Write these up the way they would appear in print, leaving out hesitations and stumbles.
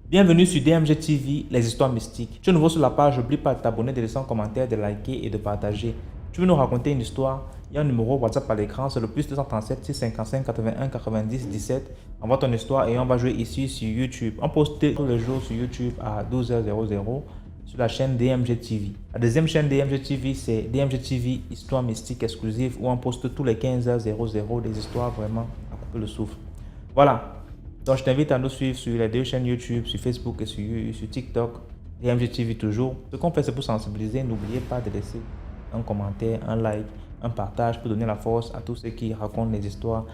Bienvenue sur DMG TV, les histoires mystiques. Tu es nouveau sur la page, n'oublie pas de t'abonner, de laisser un commentaire, de liker et de partager. Tu veux nous raconter une histoire? Il y a un numéro WhatsApp à l'écran, c'est le plus 237 655 81 90 17. Envoie ton histoire et on va jouer ici sur YouTube. On poste tous les jours sur YouTube à 12h00 sur la chaîne DMG TV. La deuxième chaîne DMG TV, c'est DMG TV Histoire Mystique Exclusive où on poste tous les 15h00 des histoires vraiment à couper le souffle. Voilà. Donc je t'invite à nous suivre sur les deux chaînes YouTube, sur Facebook et sur TikTok, DMG TV toujours. Ce qu'on fait, c'est pour sensibiliser. N'oubliez pas de laisser un commentaire, un like, un partage pour donner la force à tous ceux qui racontent les histoires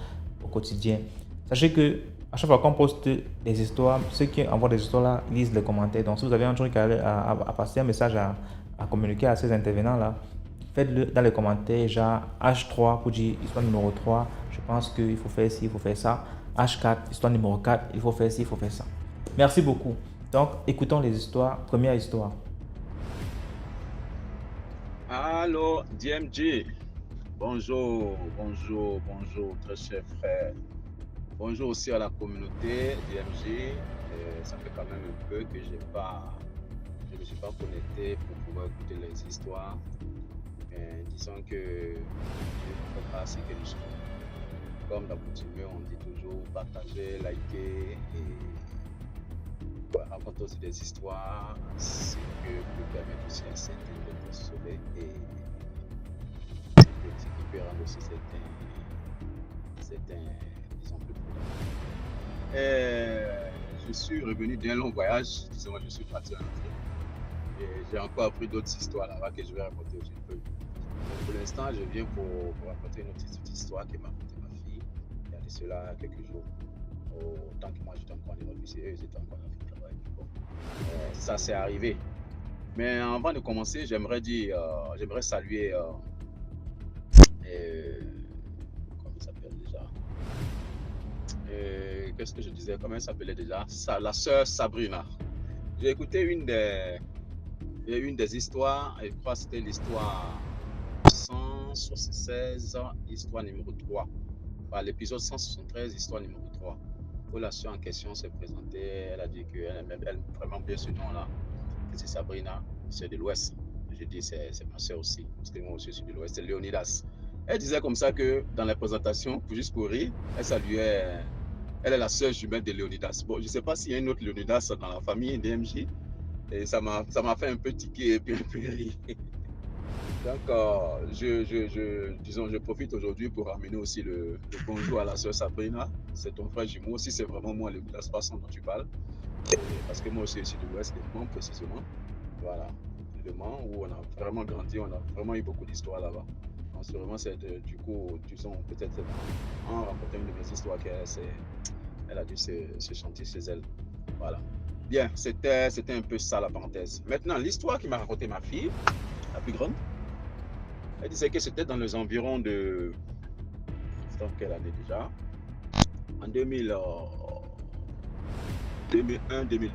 au quotidien. Sachez que à chaque fois qu'on poste des histoires, ceux qui envoient des histoires là lisent les commentaires. Donc si vous avez un truc à passer, un message à communiquer à ces intervenants-là, faites-le dans les commentaires, genre H3 pour dire histoire numéro 3, je pense qu'il faut faire ci, il faut faire ça. H4, histoire numéro 4, il faut faire ci, il faut faire ça. Merci beaucoup. Donc, écoutons les histoires. Première histoire. Allô, DMG. Bonjour, très cher frère. Bonjour aussi à la communauté DMG. Ça fait quand même un peu que je ne me suis pas connecté pour pouvoir écouter les histoires. Disons que je ne fais pas ce que nous sommes. Comme d'habitude, on dit toujours partager, liker et raconter aussi des histoires, ce qui peut permettre aussi à certains d'être sauvés et ce qui peut rendre aussi certains disons, plus prudents. Je suis revenu d'un long voyage, disons, je suis parti en Afrique et j'ai encore appris d'autres histoires là-bas que je vais raconter aujourd'hui. Pour l'instant, je viens pour raconter une petite histoire qui m'a raconté ma fille il y a de cela quelques jours. Tant que moi j'étais encore en Europe, eux ils étaient encore en Afrique là-bas. Bon. Ça c'est arrivé. Mais avant de commencer, j'aimerais saluer comment il s'appelle déjà qu'est-ce que je disais? Comment elle s'appelait déjà? La sœur Sabrina. J'ai écouté une des histoires, je crois que c'était l'histoire 176, histoire numéro 3. L'épisode 173, histoire numéro 3. Où la sœur en question s'est présentée, elle a dit qu'elle aime vraiment bien ce nom-là, que c'est Sabrina, c'est de l'Ouest. J'ai dit c'est ma sœur aussi, parce que moi aussi je suis de l'Ouest, c'est Léonidas. Elle disait comme ça que dans la présentation, juste pour rire, elle saluait, elle est la sœur jumelle de Léonidas. Bon, je ne sais pas s'il y a une autre Léonidas dans la famille DMJ, et ça m'a fait un peu tiquer et puis un peu rire. Donc, je profite aujourd'hui pour ramener aussi le bonjour à la sœur Sabrina. C'est ton frère jumeau aussi, c'est vraiment moi le façon dont tu parles. Parce que moi aussi, je suis de l'Ouest, de Mans précisément. Voilà, de Mans où on a vraiment grandi, on a vraiment eu beaucoup d'histoires là-bas. Donc, c'est vraiment, du coup, disons, peut-être en racontant une de mes histoires elle a dû se chanter chez elle. Voilà. Bien, c'était un peu ça la parenthèse. Maintenant, l'histoire qui m'a raconté ma fille, la plus grande, elle disait que c'était dans les environs de... C'était en quelle année déjà? En 2001-2002.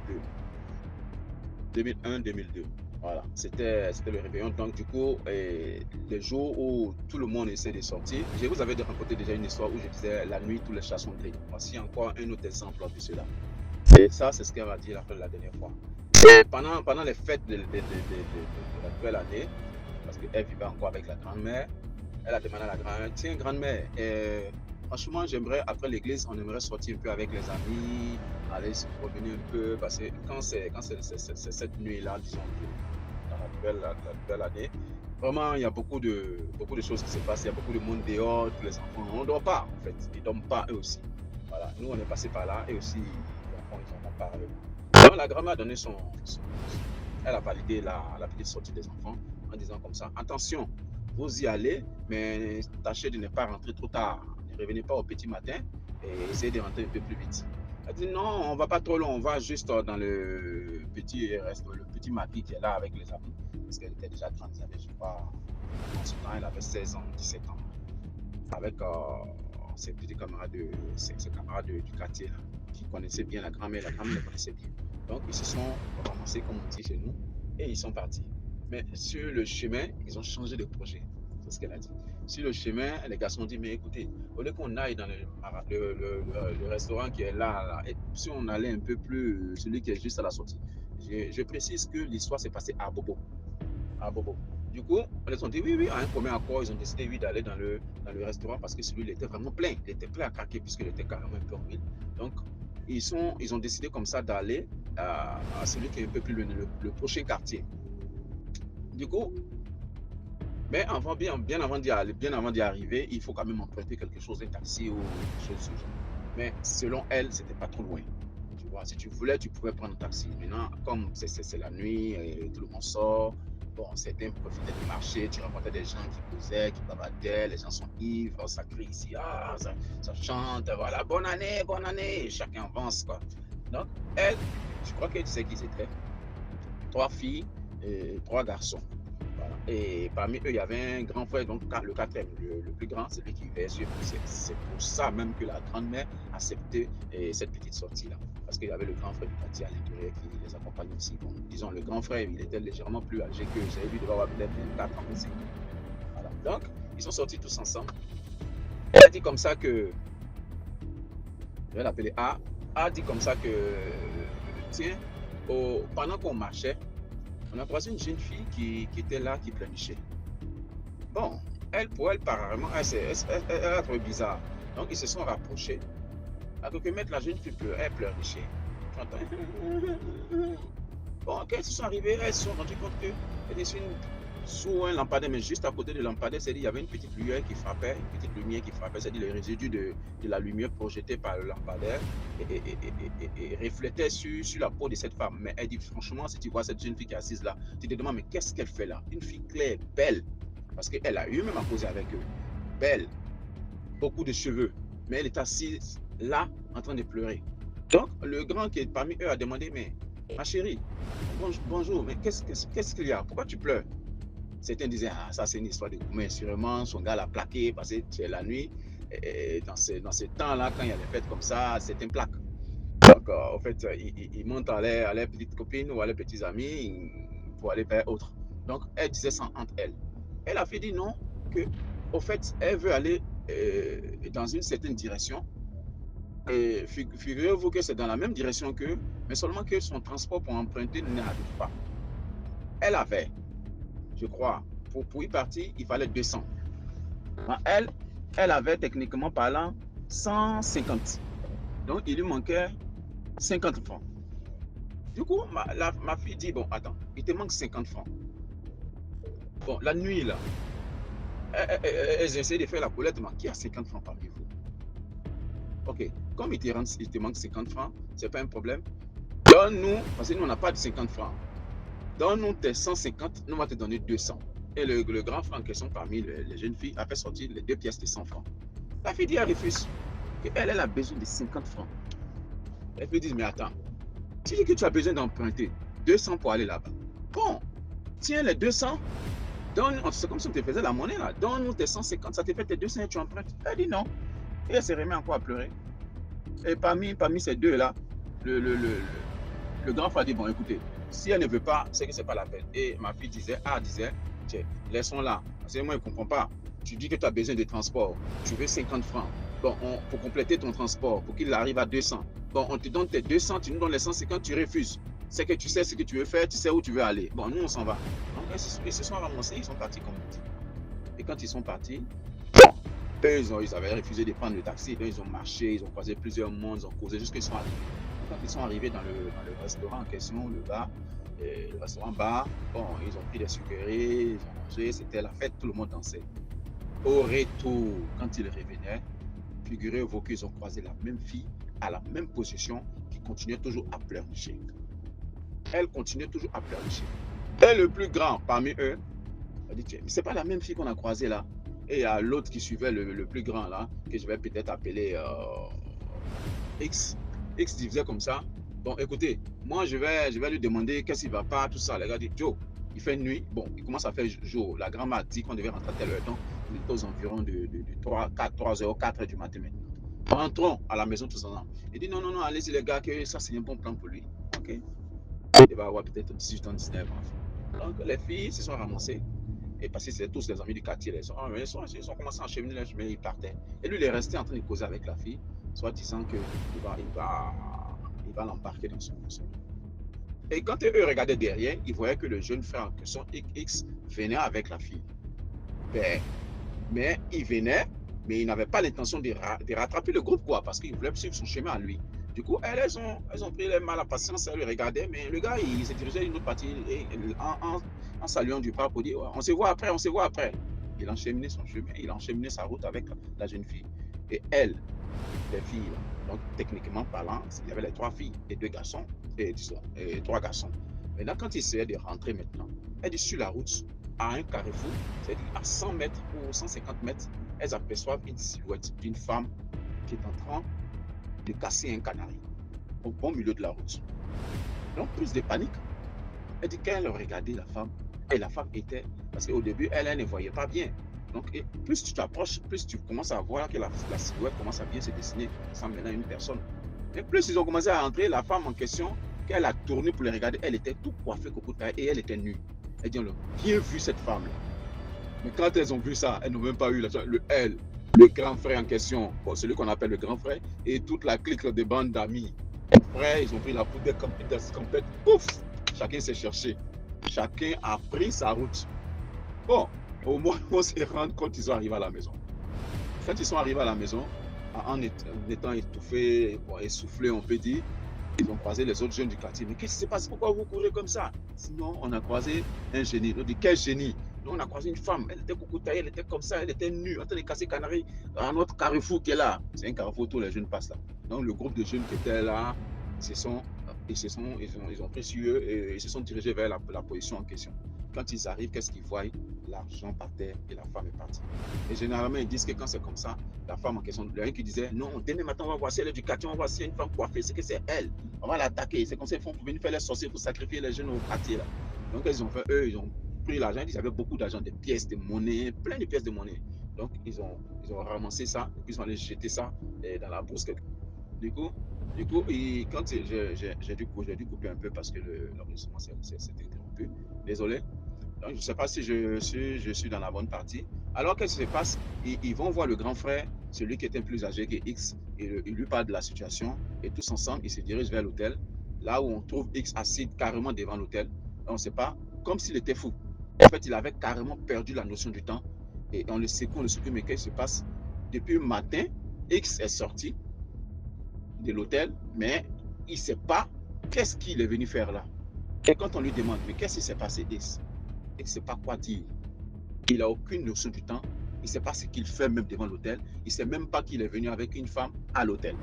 2001-2002. Voilà, c'était le réveillon. Donc, du coup, les jours où tout le monde essaie de sortir, je vous avais raconté déjà une histoire où je disais la nuit, tous les chats sont gris. Voici encore un autre exemple de cela. Et ça, c'est ce qu'elle m'a dit la dernière fois. Et pendant les fêtes de la nouvelle année, parce qu'elle vivait encore avec la grand-mère, elle a demandé à la grand-mère, tiens grand-mère, franchement j'aimerais, après l'église, on aimerait sortir un peu avec les amis, aller se promener un peu, parce que quand c'est cette nuit-là, disons, dans la nouvelle année, vraiment il y a beaucoup de choses qui se passent, il y a beaucoup de monde dehors, tous les enfants, on ne dort pas en fait, ils ne dorment pas eux aussi. Voilà, nous on est passé par là et aussi les enfants ils en ont parlé. Donc la grand-mère a donné elle a validé la petite sortie des enfants en disant comme ça, attention, vous y allez, mais tâchez de ne pas rentrer trop tard. Ne revenez pas au petit matin et essayez de rentrer un peu plus vite. Elle dit non, on va pas trop loin, on va juste dans le petit maquis qui est là avec les amis. Parce qu'elle était déjà grande, elle avait, je crois, en ce temps, elle avait 16 ans, 17 ans. Avec ses petits camarades, ses camarades du quartier là, qui connaissaient bien la grand-mère les connaissait bien. Donc ils se sont ramassés, comme on dit chez nous, et ils sont partis. Mais sur le chemin, ils ont changé de projet. C'est ce qu'elle a dit. Sur le chemin, les garçons ont dit, mais écoutez, au lieu qu'on aille dans le restaurant qui est là, et si on allait un peu plus, celui qui est juste à la sortie. Je précise que l'histoire s'est passée à Bobo. À Bobo. Du coup, ils ont dit oui, oui, à un commun accord, ils ont décidé oui, d'aller dans le restaurant parce que celui-là était vraiment plein. Il était plein à craquer puisqu'il était carrément un peu en ville. Donc, ils ont décidé comme ça d'aller à celui qui est un peu plus le prochain quartier. Du coup, mais bien avant d'y arriver, il faut quand même emprunter quelque chose, un taxi ou quelque chose de ce genre. Mais selon elle, c'était pas trop loin. Tu vois, si tu voulais, tu pouvais prendre un taxi. Maintenant, comme c'est la nuit, et tout le monde sort, bon, certains profitaient du marché, tu rencontrais des gens qui causaient, qui bavardaient, les gens sont ivres, ça crie ici, ça chante, voilà, bonne année, et chacun avance, quoi. Donc, elle, je crois qu'elle disait qu'ils étaient 3 filles et 3 garçons. Voilà. Et parmi eux, il y avait un grand frère, donc le quatrième, le plus grand, c'est lui qui vivait sur. C'est pour ça même que la grand-mère acceptait cette petite sortie-là. Parce qu'il y avait le grand frère du quartier à l'intérieur qui les accompagnait aussi. Bon, disons, le grand frère, il était légèrement plus âgé que j'ai lui, devait avoir peut-être 24 ans, 25 ans. Voilà. Donc, ils sont sortis tous ensemble. Elle a dit comme ça que, je vais l'appeler A dit comme ça que, tiens, pendant qu'on marchait, on a croisé une jeune fille qui était là, qui pleurnichait. Bon, pour elle, apparemment, elle a trouvé bizarre. Donc, ils se sont rapprochés. À quelques mètres, la jeune fille pleurait, elle pleurnichait. Bon, quand ils sont arrivés, elles se sont rendues compte qu'elle était sous un lampadaire, mais juste à côté de lampadaire, c'est-à-dire il y avait une petite lumière qui frappait, c'est-à-dire le résidu de la lumière projetée par le lampadaire et reflétait sur la peau de cette femme. Mais elle dit, franchement, si tu vois cette jeune fille qui est assise là, tu te demandes, mais qu'est-ce qu'elle fait là? Une fille claire, belle, parce qu'elle a eu même à causer avec eux. Belle, beaucoup de cheveux, mais elle est assise là, en train de pleurer. Donc, le grand qui est parmi eux a demandé, mais ma chérie, bonjour, mais qu'est-ce qu'il y a? Pourquoi tu pleures? Certains disaient, ça c'est une histoire de gourmet, sûrement, son gars l'a plaqué parce que c'est la nuit. Et dans ce temps-là, quand il y a des fêtes comme ça, c'est un plaque. Donc, en fait, il monte à leur petite copine ou à leurs petits amis pour aller vers autre. Donc, elle disait ça entre elles. Elle a fait dit non, que, au fait, elle veut aller dans une certaine direction. Et figurez-vous que c'est dans la même direction qu'eux, mais seulement que son transport pour emprunter n'arrive pas. Elle avait, je crois, pour y partir, il fallait 200. Elle avait techniquement parlant 150. Donc, il lui manquait 50 francs. Du coup, ma fille dit, bon, attends, il te manque 50 francs. Bon, la nuit, là, elles essaient de faire la collecte, mais qui a 50 francs parmi vous? Ok, comme il te manque 50 francs, c'est pas un problème. Donne-nous, parce que nous, on n'a pas de 50 francs. Donne-nous tes 150, nous, on va te donner 200. Et le grand franc en question parmi les jeunes filles a fait sortir les 2 pièces de 100 francs. La fille dit, elle refuse. Elle a besoin de 50 francs. Elle lui dit, mais attends, tu dis que tu as besoin d'emprunter 200 pour aller là-bas. Bon, tiens les 200, c'est comme si on te faisait la monnaie là. Donne-nous tes 150, ça te fait tes 200 et tu empruntes. Elle dit non. Et elle se remet encore à pleurer. Et parmi ces deux-là, le grand frère dit, bon, écoutez, si elle ne veut pas, c'est que ce n'est pas la peine. Et ma fille disait, tiens, laissons-la. Parce que moi, je ne comprends pas. Tu dis que tu as besoin de transport. Tu veux 50 francs. Bon, pour compléter ton transport, pour qu'il arrive à 200. Bon, on te donne tes 200, tu nous donnes les 150, tu refuses. C'est que tu sais ce que tu veux faire, tu sais où tu veux aller. Bon, nous, on s'en va. Donc, ils se sont ramassés, ils sont partis comme on dit. Et quand ils sont partis, eux, ils avaient refusé de prendre le taxi. Ils ont marché, ils ont croisé plusieurs mondes, ils ont causé jusqu'à ce qu'ils sont arrivés. Quand ils sont arrivés dans le restaurant en question, le restaurant bar, bon, ils ont pris des sucreries, ils ont mangé, c'était la fête, tout le monde dansait. Au retour, quand ils revenaient, figurez-vous qu'ils ont croisé la même fille à la même position qui continuait toujours à pleurnicher. Elle continuait toujours à pleurnicher. Et le plus grand parmi eux a dit, tiens, mais c'est pas la même fille qu'on a croisée là. Et il y a l'autre qui suivait le plus grand là, que je vais peut-être appeler X. X disait comme ça, bon écoutez, moi je vais lui demander qu'est-ce qui va pas, tout ça. Les gars disent, Joe, il fait nuit, bon, il commence à faire jour. La grand-mère a dit qu'on devait rentrer à telle heure, donc il est aux environs de 3h, 4h du matin maintenant. Rentrons à la maison tous ensemble. Il dit, non, allez-y les gars, que ça c'est un bon plan pour lui. Ok. Il va avoir peut-être 18 ans, 19 ans. Donc les filles se sont ramassées. Et parce que c'est tous les amis du quartier. Ils ont commencé à enchaîner leur chemin, ils partaient. Et lui, il est resté en train de causer avec la fille, soit disant il va l'embarquer dans son. Et quand eux regardaient derrière, ils voyaient que le jeune frère en question, X, venait avec la fille. Ben, mais il venait, mais il n'avait pas l'intention de rattraper le groupe, quoi, parce qu'il voulait suivre son chemin à lui. Du coup, elles ont pris les mal à patience, elles le regardaient, mais le gars, il se dirigeait d'une autre partie en saluant du pas pour dire ouais, on se voit après, on se voit après. Il enchaînait son chemin, il enchaînait sa route avec la jeune fille. Et elle, les filles, donc techniquement parlant, il y avait les 3 filles et 2 garçons, et 3 garçons. Maintenant, quand il essayait de rentrer maintenant, elle est sur la route, à un carrefour, c'est-à-dire à 100 mètres ou 150 mètres, elles aperçoivent une silhouette d'une femme qui est en train de casser un canari au bon milieu de la route. Donc, plus de panique. Elle dit qu'elle regardait la femme, et la femme était, parce qu'au début, elle ne voyait pas bien. Donc, plus tu t'approches, plus tu commences à voir que la silhouette commence à bien se dessiner, ça semble maintenant une personne. Et plus ils ont commencé à entrer, la femme en question, qu'elle a tourné pour les regarder, elle était tout coiffée coco taille et elle était nue. Elle dit, on a bien vu cette femme-là. Mais quand elles ont vu ça, elles n'ont même pas eu le grand frère en question, bon, celui qu'on appelle le grand frère, et toute la clique de bande d'amis. Frère, ils ont pris la poudre complète, pouf, chacun s'est cherché. Chacun a pris sa route. Bon, au moins, on se rend compte qu'ils sont arrivés à la maison. Quand ils sont arrivés à la maison, en étant étouffés, essoufflés, on peut dire, ils ont croisé les autres jeunes du quartier. Mais qu'est-ce qui se passe? Pourquoi vous courez comme ça? Sinon, on a croisé un génie. On dit, quel génie? Nous, on a croisé une femme. Elle était coucou taillée, elle était comme ça, elle était nue, en train de casser canari à notre carrefour qui est là. C'est un carrefour où tous les jeunes passent là. Donc, le groupe de jeunes qui étaient là, ils ont pris sur eux et ils se sont dirigés vers la position en question. Quand ils arrivent, qu'est-ce qu'ils voient? L'argent par terre et la femme est partie. Et généralement, ils disent que quand c'est comme ça, la femme en question, il y a un qui disait non, demain matin, on va voir si elle est du quartier, on va voir si y a une femme coiffée, c'est que c'est elle. On va l'attaquer. C'est comme ça qu'ils font pour venir faire les sorciers pour sacrifier les jeunes au quartier. Là. Donc, ils ont fait, eux, ils ont pris l'argent, ils avaient beaucoup d'argent, des pièces de monnaie, plein de pièces de monnaie. Donc, ils ont ramassé ça, et puis ils ont allé jeter ça dans la bourse. Du coup, et quand j'ai dû couper un peu parce que l'enregistrement s'est interrompu. Désolé. Donc, je ne sais pas si je suis dans la bonne partie. Alors, qu'est-ce qui se passe? Ils vont voir le grand frère, celui qui était plus âgé que X, et il lui parle de la situation. Et tous ensemble, ils se dirigent vers l'hôtel, là où on trouve X assis carrément devant l'hôtel. On ne sait pas, comme s'il était fou. En fait, il avait carrément perdu la notion du temps. Et on le secoue, mais qu'est-ce qui se passe? Depuis le matin, X est sorti de l'hôtel, mais il ne sait pas qu'est-ce qu'il est venu faire là. Et quand on lui demande, mais qu'est-ce qui s'est passé, X? Il ne sait pas quoi dire. Il n'a aucune notion du temps. Il ne sait pas ce qu'il fait même devant l'hôtel. Il ne sait même pas qu'il est venu avec une femme à l'hôtel.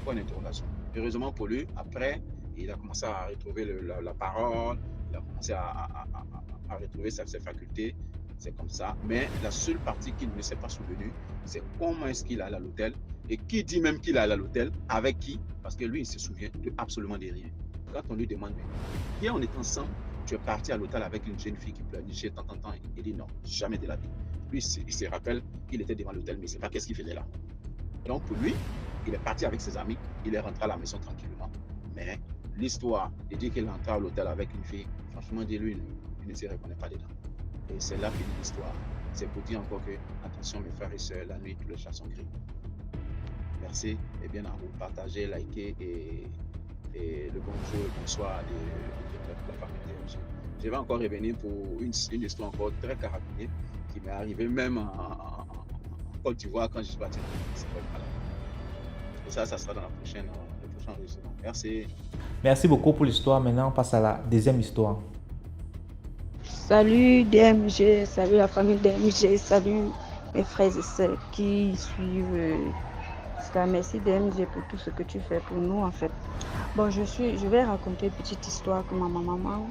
Point d'interrogation. Heureusement pour lui, après, il a commencé à retrouver la parole, il a commencé à retrouver ses facultés. C'est comme ça. Mais la seule partie qu'il ne s'est pas souvenu, c'est comment est-ce qu'il allait à l'hôtel et qui dit même qu'il allait à l'hôtel, avec qui, parce que lui, il ne se souvient absolument de rien. Quand on lui demande, mais hier on est ensemble, tu es parti à l'hôtel avec une jeune fille qui pleurnichait tant, il dit non, jamais de la vie. Lui, il se rappelle qu'il était devant l'hôtel, mais il ne sait pas qu'est-ce qu'il faisait là. Donc pour lui, il est parti avec ses amis, il est rentré à la maison tranquillement. Mais l'histoire de dire qu'il est rentré à l'hôtel avec une fille, franchement, dis-lui, il ne se reconnaît pas dedans. Et c'est là finit l'histoire. C'est pour dire encore que, attention mes frères et sœurs, la nuit, tous les chats sont gris. Merci et bien à vous partager, liker et le bonjour et bonsoir de la famille DMG. Je vais encore revenir pour une histoire encore très carabinée qui m'est arrivée même en Côte d'Ivoire quand je suis parti. Et ça sera dans le prochain enregistrement. Merci. Merci beaucoup pour l'histoire. Maintenant, on passe à la deuxième histoire. Salut DMG, salut la famille DMG, salut mes frères et sœurs qui suivent. Merci DMG pour tout ce que tu fais pour nous en fait. Bon, je vais raconter une petite histoire que ma maman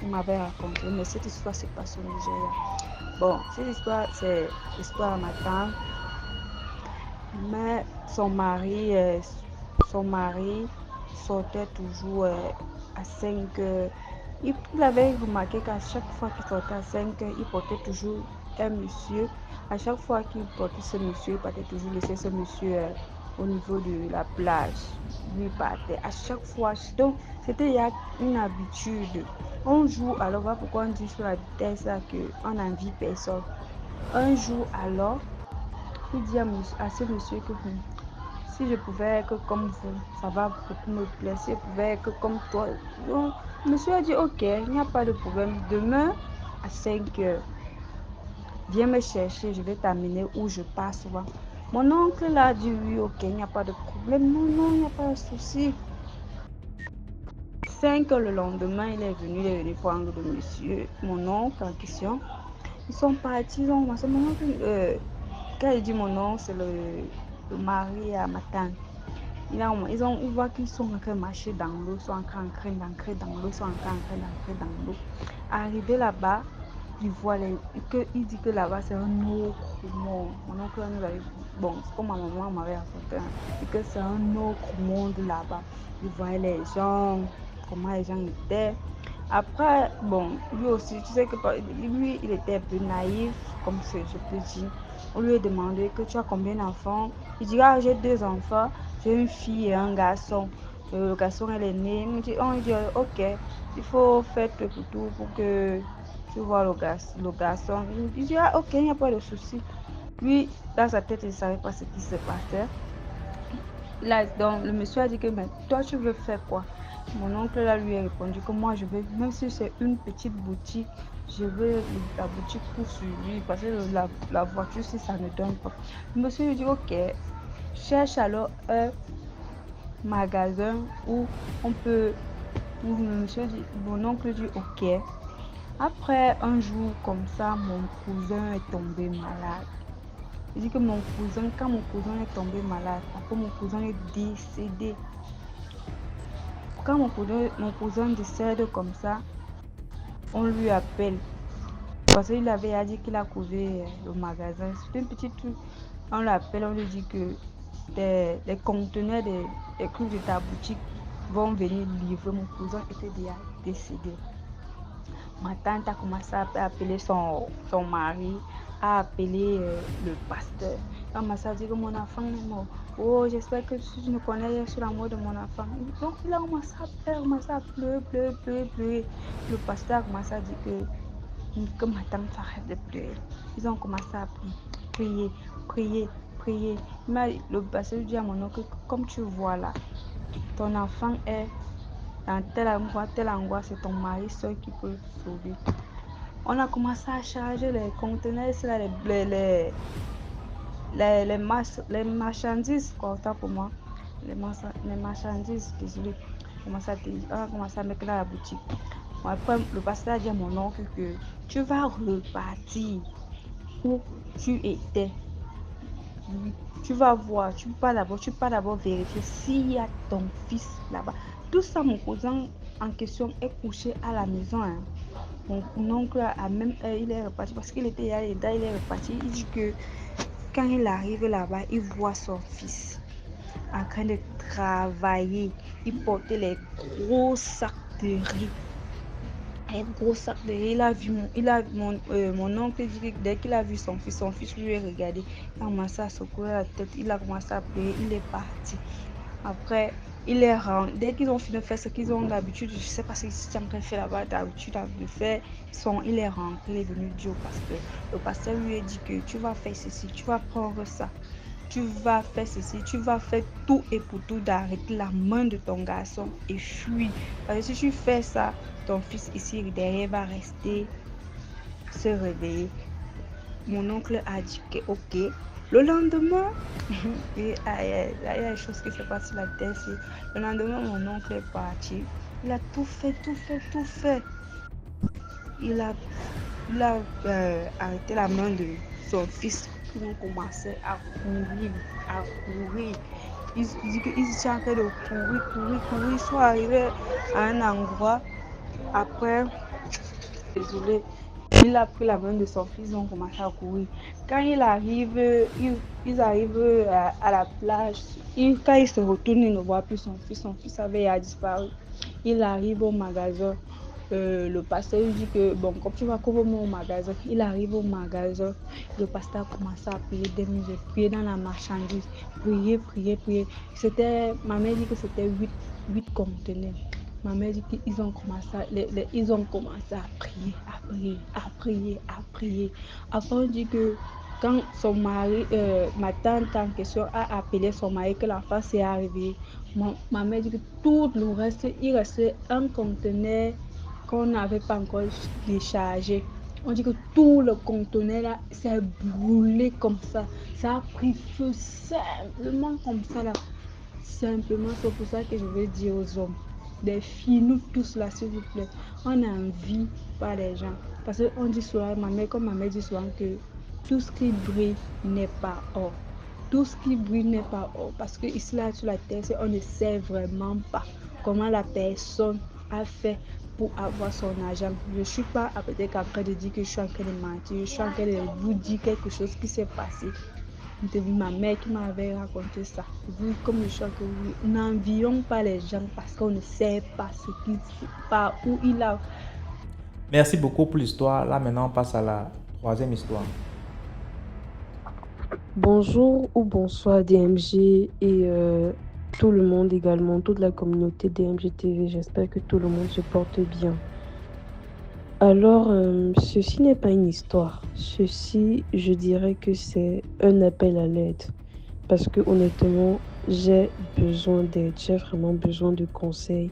m'avait racontée, mais cette histoire se passe au Nigeria. Bon, cette histoire, c'est l'histoire de ma tante, mais son mari sortait toujours à 5 heures. Il avait remarqué qu'à chaque fois qu'il sortait à 5 heures, il portait toujours un monsieur. À chaque fois qu'il portait ce monsieur, il partait toujours laisser ce monsieur au niveau de la plage. lui par terre. À chaque fois, donc c'était il y a une habitude. On joue, alors voilà pourquoi on dit sur la vitesse qu'on n'envie personne. Un jour alors, il dit à ce monsieur que si je pouvais être comme vous, ça va beaucoup me plaire. Si je pouvais être comme toi. Donc, monsieur a dit ok, il n'y a pas de problème. Demain à 5 heures, viens me chercher, je vais t'amener où je passe souvent. Mon oncle a dit oui, ok, il n'y a pas de problème. Non, non, il n'y a pas de souci. 5 heures le lendemain, il est venu prendre le monsieur, mon oncle en question. Ils sont partis, ils ont commencé. Mon oncle, quand il dit mon oncle, c'est le mari à ma tante. Ils voient qu'ils sont en train de marcher dans l'eau, ils sont en train d'ancrer dans l'eau, ils sont en train d'ancrer dans l'eau. Arrivé là-bas, il dit que là-bas c'est un autre monde. Mon oncle nous avait, bon, c'est comme ma maman m'avait raconté, et que c'est un autre monde là-bas. Il voyait les gens, comment les gens étaient. Après, bon, lui aussi, tu sais que lui, il était un peu naïf, comme je peux dire. On lui a demandé que tu as combien d'enfants. Il dit, ah, j'ai 2 enfants, j'ai une fille et un garçon. Le garçon, elle est née. Il dit, ok, il faut faire tout pour tout pour que tu vois le garçon. Il dit, ah, ok, il n'y a pas de souci. Lui, dans sa tête, il ne savait pas ce qui se passait. Là, donc, le monsieur a dit que, mais toi, tu veux faire quoi? Mon oncle là, lui a répondu que moi, je veux, même si c'est une petite boutique, je veux la boutique pour lui, parce que la voiture, si ça ne donne pas. Le monsieur lui dit, ok, cherche alors un magasin où on peut, où le monsieur dit, mon oncle dit, ok. Après un jour comme ça, mon cousin est tombé malade. Il dit que quand mon cousin est tombé malade, après mon cousin est décédé. Quand mon cousin décède comme ça, on lui appelle. Parce qu'il avait dit qu'il a causé le magasin. C'est une petite truc. On l'appelle, on lui dit que les conteneurs des trucs de ta boutique vont venir livrer. Mon cousin était déjà décédé. Ma tante a commencé à appeler son mari, a appelé le pasteur. Elle a commencé à dire que mon enfant est mort. Oh, j'espère que tu ne connais sur la mort de mon enfant. Donc, il a commencé à pleurer. Le pasteur a commencé à dire que ma tante arrête de pleurer. Ils ont commencé à prier. Mais le pasteur dit à mon oncle, comme tu vois là, ton enfant est dans telle angoisse, c'est ton mari seul qui peut le sauver. On a commencé à charger les conteneurs, les marchandises, quoi, autant pour moi. Les marchandises, désolé. On a commencé à mettre dans la boutique. Bon, après, le pasteur a dit à mon oncle que tu vas repartir où tu étais. Tu vas voir, tu peux d'abord vérifier s'il y a ton fils là-bas. Tout ça, mon cousin en question est couché à la maison. Hein. Mon oncle, à même heure, il est reparti parce qu'il était là, il est reparti. Il dit que quand il arrive là-bas, il voit son fils en train de travailler. Il portait les gros sacs de riz. Un gros sac de riz. Mon oncle dit que dès qu'il a vu son fils lui a regardé. Il a commencé à secouer la tête. Il a commencé à pleurer. Il est parti. Après, il est rentré. Dès qu'ils ont fini de faire ce qu'ils ont d'habitude, je ne sais pas ce qu'ils sont en train de faire là-bas, d'habitude de faire, il est rentré, il est venu dire au pasteur. Le pasteur lui a dit que tu vas faire ceci, tu vas prendre ça, tu vas faire ceci, tu vas faire tout et pour tout d'arrêter la main de ton garçon et fuir. Parce que si tu fais ça, ton fils ici derrière va rester, se réveiller. Mon oncle a dit que ok. Le lendemain, il y a des choses qui se passent sur la terre. Le lendemain, mon oncle est parti. Il a tout fait. Il a arrêté la main de son fils. Ils ont commencé à courir. Ils étaient en train de courir. Ils sont arrivés à un endroit. Après, désolé. Il a pris la main de son fils, ils ont commencé à courir. Quand ils arrivent à la plage. Quand il se retourne, il ne voit plus son fils. Son fils avait disparu. Il arrive au magasin. Le pasteur lui dit que, bon, comme tu vas courir au magasin, il arrive au magasin, le pasteur a commencé à prier des musiques, prier dans la marchandise, prier. Ma mère dit que c'était 8 conteneurs. Ma mère dit qu'ils ont commencé ils ont commencé à prier. Après, on dit que quand son mari, ma tante en question a appelé son mari, que la femme s'est arrivée, ma mère dit que tout le reste, il restait un conteneur qu'on n'avait pas encore déchargé. On dit que tout le conteneur là s'est brûlé comme ça. Ça a pris feu simplement comme ça là. Simplement, c'est pour ça que je veux dire aux hommes, des filles, nous tous là, s'il vous plaît, on a envie par les gens. Parce qu'on dit souvent, comme ma mère dit souvent que tout ce qui brille n'est pas or. Tout ce qui brille n'est pas or. Parce que ici, là, sur la terre, on ne sait vraiment pas comment la personne a fait pour avoir son argent. Je ne suis pas peut-être en train de dire que je suis en train de mentir. Je suis en train de vous dire quelque chose qui s'est passé. De ma mère qui m'avait raconté ça. Vous, comme je suis en train de vous, n'envions pas les gens parce qu'on ne sait pas par où il a. Merci beaucoup pour l'histoire. Là, maintenant, on passe à la troisième histoire. Bonjour ou bonsoir DMG et tout le monde également, toute la communauté DMG TV. J'espère que tout le monde se porte bien. Alors, ceci n'est pas une histoire. Ceci, je dirais que c'est un appel à l'aide. Parce que honnêtement, j'ai besoin d'aide. J'ai vraiment besoin de conseils.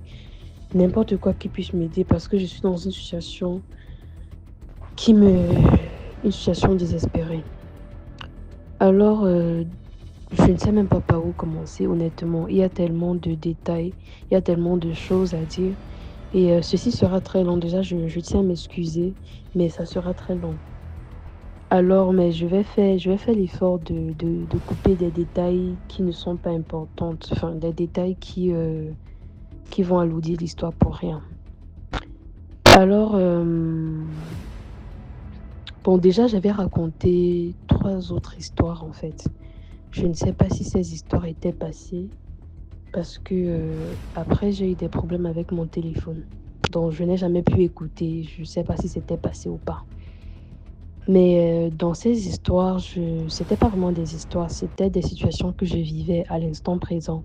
N'importe quoi qui puisse m'aider parce que je suis dans une situation une situation désespérée. Alors, je ne sais même pas par où commencer, honnêtement. Il y a tellement de détails, il y a tellement de choses à dire. Et ceci sera très long. Déjà, je tiens à m'excuser, mais ça sera très long. Alors, mais je vais faire l'effort de couper des détails qui ne sont pas importants. Enfin, des détails qui vont alourdir l'histoire pour rien. Alors, bon, déjà, j'avais raconté 3 autres histoires, en fait. Je ne sais pas si ces histoires étaient passées parce que après, j'ai eu des problèmes avec mon téléphone. Donc, je n'ai jamais pu écouter. Je ne sais pas si c'était passé ou pas. Mais dans ces histoires, c'était pas vraiment des histoires. C'était des situations que je vivais à l'instant présent.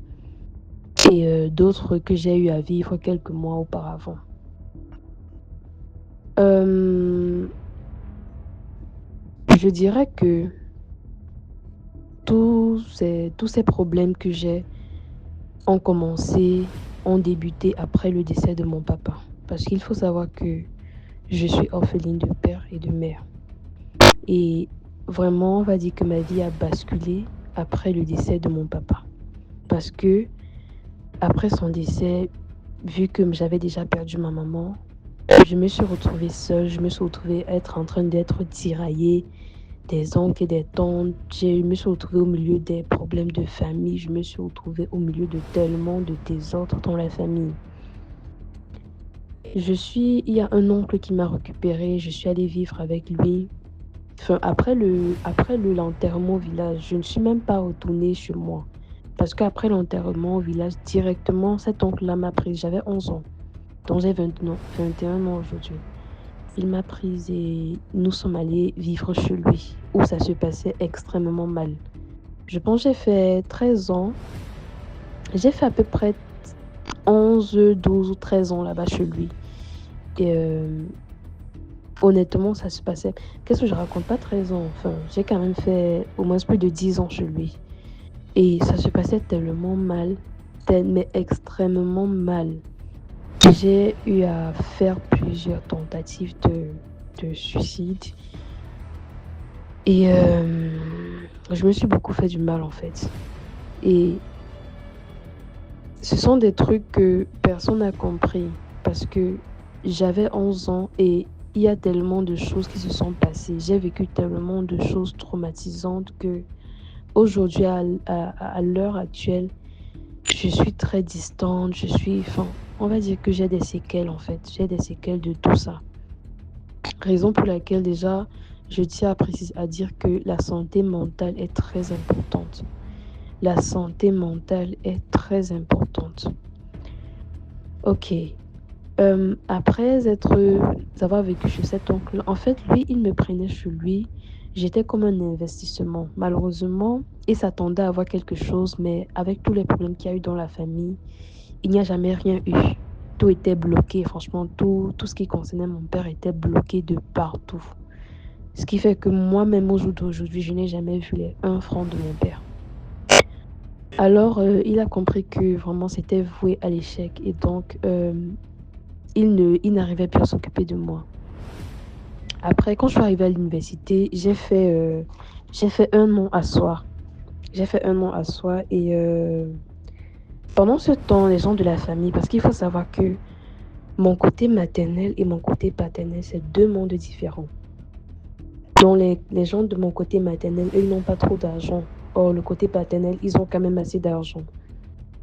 Et d'autres que j'ai eu à vivre quelques mois auparavant. Je dirais que tous ces problèmes que j'ai ont débuté après le décès de mon papa. Parce qu'il faut savoir que je suis orpheline de père et de mère. Et vraiment, on va dire que ma vie a basculé après le décès de mon papa. Parce que après son décès, vu que j'avais déjà perdu ma maman, je me suis retrouvée seule, je me suis retrouvée en train d'être tiraillée des oncles et des tantes. Je me suis retrouvée au milieu des problèmes de famille. Je me suis retrouvée au milieu de tellement de désordre dans la famille. Il y a un oncle qui m'a récupérée. Je suis allée vivre avec lui. Enfin, après l'enterrement au village, je ne suis même pas retournée chez moi. Parce qu'après l'enterrement au village, directement, cet oncle-là m'a prise. J'avais 11 ans. Donc j'ai 21 ans aujourd'hui. Il m'a prise et nous sommes allés vivre chez lui, où ça se passait extrêmement mal. Je pense que j'ai fait 13 ans. J'ai fait à peu près 11, 12 ou 13 ans là-bas chez lui. Et honnêtement, ça se passait... Qu'est-ce que je raconte? Pas 13 ans. Enfin, j'ai quand même fait au moins plus de 10 ans chez lui. Et ça se passait tellement mal, mais extrêmement mal. J'ai eu à faire plusieurs tentatives de suicide. Et je me suis beaucoup fait du mal en fait. Et ce sont des trucs que personne n'a compris parce que j'avais 11 ans et il y a tellement de choses qui se sont passées. J'ai vécu tellement de choses traumatisantes que aujourd'hui, à l'heure actuelle, je suis très distante. On va dire que j'ai des séquelles en fait. J'ai des séquelles de tout ça. Raison pour laquelle déjà, je tiens à dire que la santé mentale est très importante. La santé mentale est très importante. Ok. Après avoir vécu chez cet oncle, en fait, lui, il me prenait chez lui. J'étais comme un investissement. Malheureusement, il s'attendait à avoir quelque chose, mais avec tous les problèmes qu'il y a eu dans la famille, il n'y a jamais rien eu. Tout était bloqué, franchement, tout ce qui concernait mon père était bloqué de partout. Ce qui fait que moi-même, au jour d'aujourd'hui, je n'ai jamais vu les 1 franc de mon père. Alors, il a compris que vraiment c'était voué à l'échec et donc, il n'arrivait plus à s'occuper de moi. Après, quand je suis arrivée à l'université, j'ai fait 1 an à Soir. J'ai fait 1 an à Soir et pendant ce temps, les gens de la famille, parce qu'il faut savoir que mon côté maternel et mon côté paternel, c'est 2 mondes différents. Donc les gens de mon côté maternel, eux, ils n'ont pas trop d'argent. Or, le côté paternel, ils ont quand même assez d'argent.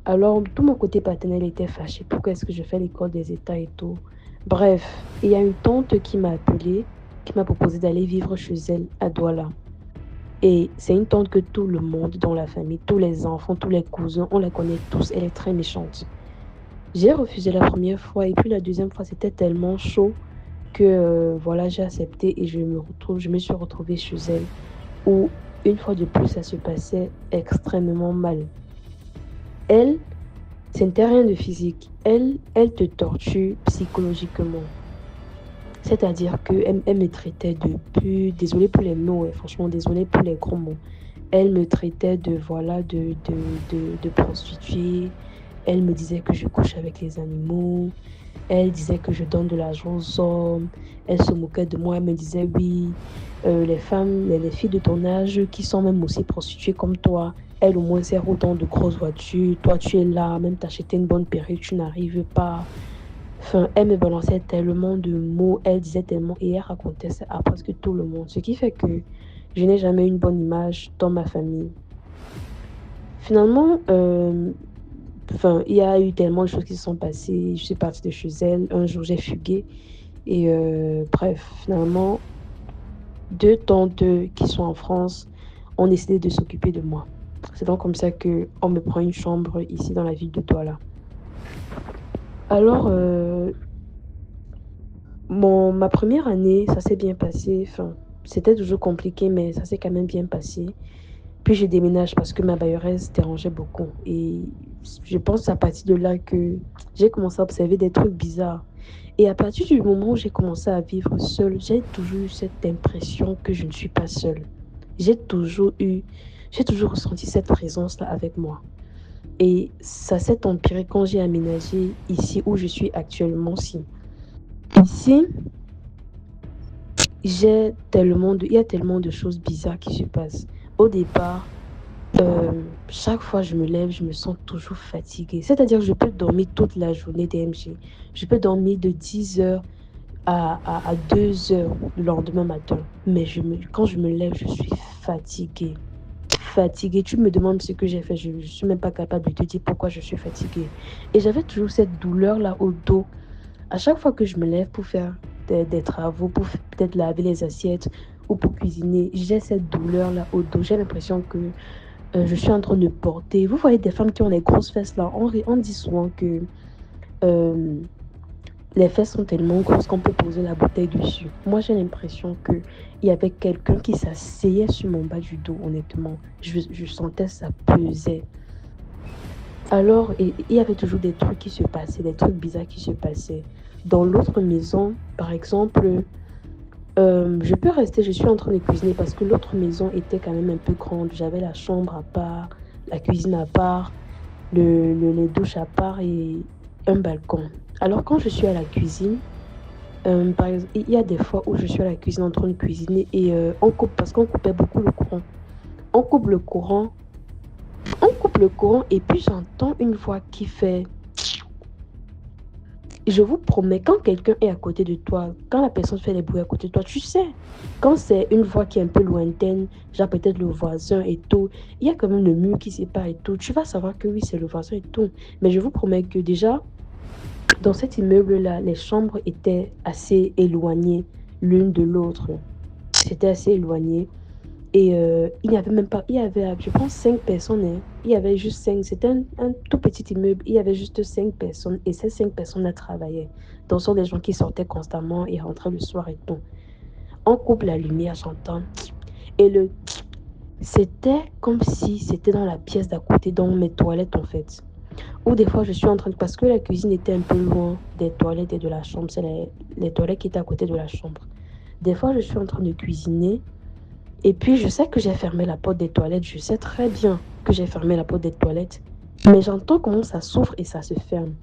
Alors, tout mon côté paternel était fâché. Pourquoi est-ce que je fais l'école des États et tout? Bref, il y a une tante qui m'a appelée, qui m'a proposé d'aller vivre chez elle à Douala. Et c'est une tante que tout le monde dans la famille, tous les enfants, tous les cousins, on la connaît tous. Elle est très méchante. J'ai refusé la première fois et puis la deuxième fois, c'était tellement chaud que voilà, j'ai accepté et je me suis retrouvée chez elle où une fois de plus, ça se passait extrêmement mal. Elle, ce n'était rien de physique. Elle te torture psychologiquement. C'est-à-dire qu'elle me traitait de pute, désolée pour les mots, franchement, désolée pour les gros mots. Elle me traitait de prostituée. Elle me disait que je couche avec les animaux. Elle disait que je donne de l'argent aux hommes. Elle se moquait de moi. Elle me disait, oui, les femmes, les filles de ton âge qui sont même aussi prostituées comme toi, elles au moins servent dans de grosses voitures. Toi, tu es là, même t'acheter une bonne perruque, tu n'arrives pas. Enfin, elle me balançait tellement de mots, elle disait tellement et elle racontait ça à presque tout le monde. Ce qui fait que je n'ai jamais eu une bonne image dans ma famille. Finalement, il y a eu tellement de choses qui se sont passées. Je suis partie de chez elle. Un jour, j'ai fugué. Et bref, finalement, 2 tantes qui sont en France ont décidé de s'occuper de moi. C'est donc comme ça qu'on me prend une chambre ici dans la ville de Douala. Alors, ma première année, ça s'est bien passé. Enfin, c'était toujours compliqué, mais ça s'est quand même bien passé. Puis je déménage parce que ma bailleuresse dérangeait beaucoup. Et je pense à partir de là que j'ai commencé à observer des trucs bizarres. Et à partir du moment où j'ai commencé à vivre seule, j'ai toujours eu cette impression que je ne suis pas seule. J'ai toujours ressenti cette présence-là avec moi. Et ça s'est empiré quand j'ai aménagé ici où je suis actuellement. Ici, il y a tellement de choses bizarres qui se passent. Au départ, chaque fois je me lève, je me sens toujours fatiguée. C'est-à-dire que je peux dormir toute la journée DMG. Je peux dormir de 10h à 2h le lendemain matin. Mais quand je me lève, je suis fatiguée. Fatiguée. Tu me demandes ce que j'ai fait. Je ne suis même pas capable de te dire pourquoi je suis fatiguée. Et j'avais toujours cette douleur-là au dos. À chaque fois que je me lève pour faire des travaux, pour peut-être laver les assiettes ou pour cuisiner, j'ai cette douleur-là au dos. J'ai l'impression que je suis en train de porter. Vous voyez des femmes qui ont les grosses fesses là. On dit souvent que les fesses sont tellement grosses qu'on peut poser la bouteille dessus. Moi, j'ai l'impression qu'il y avait quelqu'un qui s'asseyait sur mon bas du dos, honnêtement. Je sentais ça pesait. Alors, il y avait toujours des trucs qui se passaient, des trucs bizarres qui se passaient. Dans l'autre maison, par exemple, je peux rester, je suis en train de cuisiner parce que l'autre maison était quand même un peu grande. J'avais la chambre à part, la cuisine à part, les douches à part et un balcon. Alors quand je suis à la cuisine, par exemple, il y a des fois où je suis à la cuisine en train de cuisiner et on coupe parce qu'on coupait beaucoup le courant. On coupe le courant et puis j'entends une voix qui fait... Je vous promets, quand quelqu'un est à côté de toi, quand la personne fait les bruits à côté de toi, tu sais, quand c'est une voix qui est un peu lointaine, genre peut-être le voisin et tout, il y a quand même le mur qui sépare et tout, tu vas savoir que oui, c'est le voisin et tout. Mais je vous promets que déjà, dans cet immeuble-là, les chambres étaient assez éloignées l'une de l'autre. C'était assez éloigné. Et il n'y avait même pas, il y avait, je pense, 5 personnes. Hein. Il y avait juste 5. C'était un tout petit immeuble. Il y avait juste 5 personnes. Et ces 5 personnes-là travaillaient. Donc, ce sont des gens qui sortaient constamment et rentraient le soir et tout. On coupe la lumière, j'entends. Et c'était comme si c'était dans la pièce d'à côté, dans mes toilettes, en fait. Ou des fois, je suis en train de... Parce que la cuisine était un peu loin des toilettes et de la chambre. C'est les toilettes qui étaient à côté de la chambre. Des fois, je suis en train de cuisiner. Et puis, je sais que j'ai fermé la porte des toilettes. Je sais très bien que j'ai fermé la porte des toilettes. Mais j'entends comment ça s'ouvre et ça se ferme.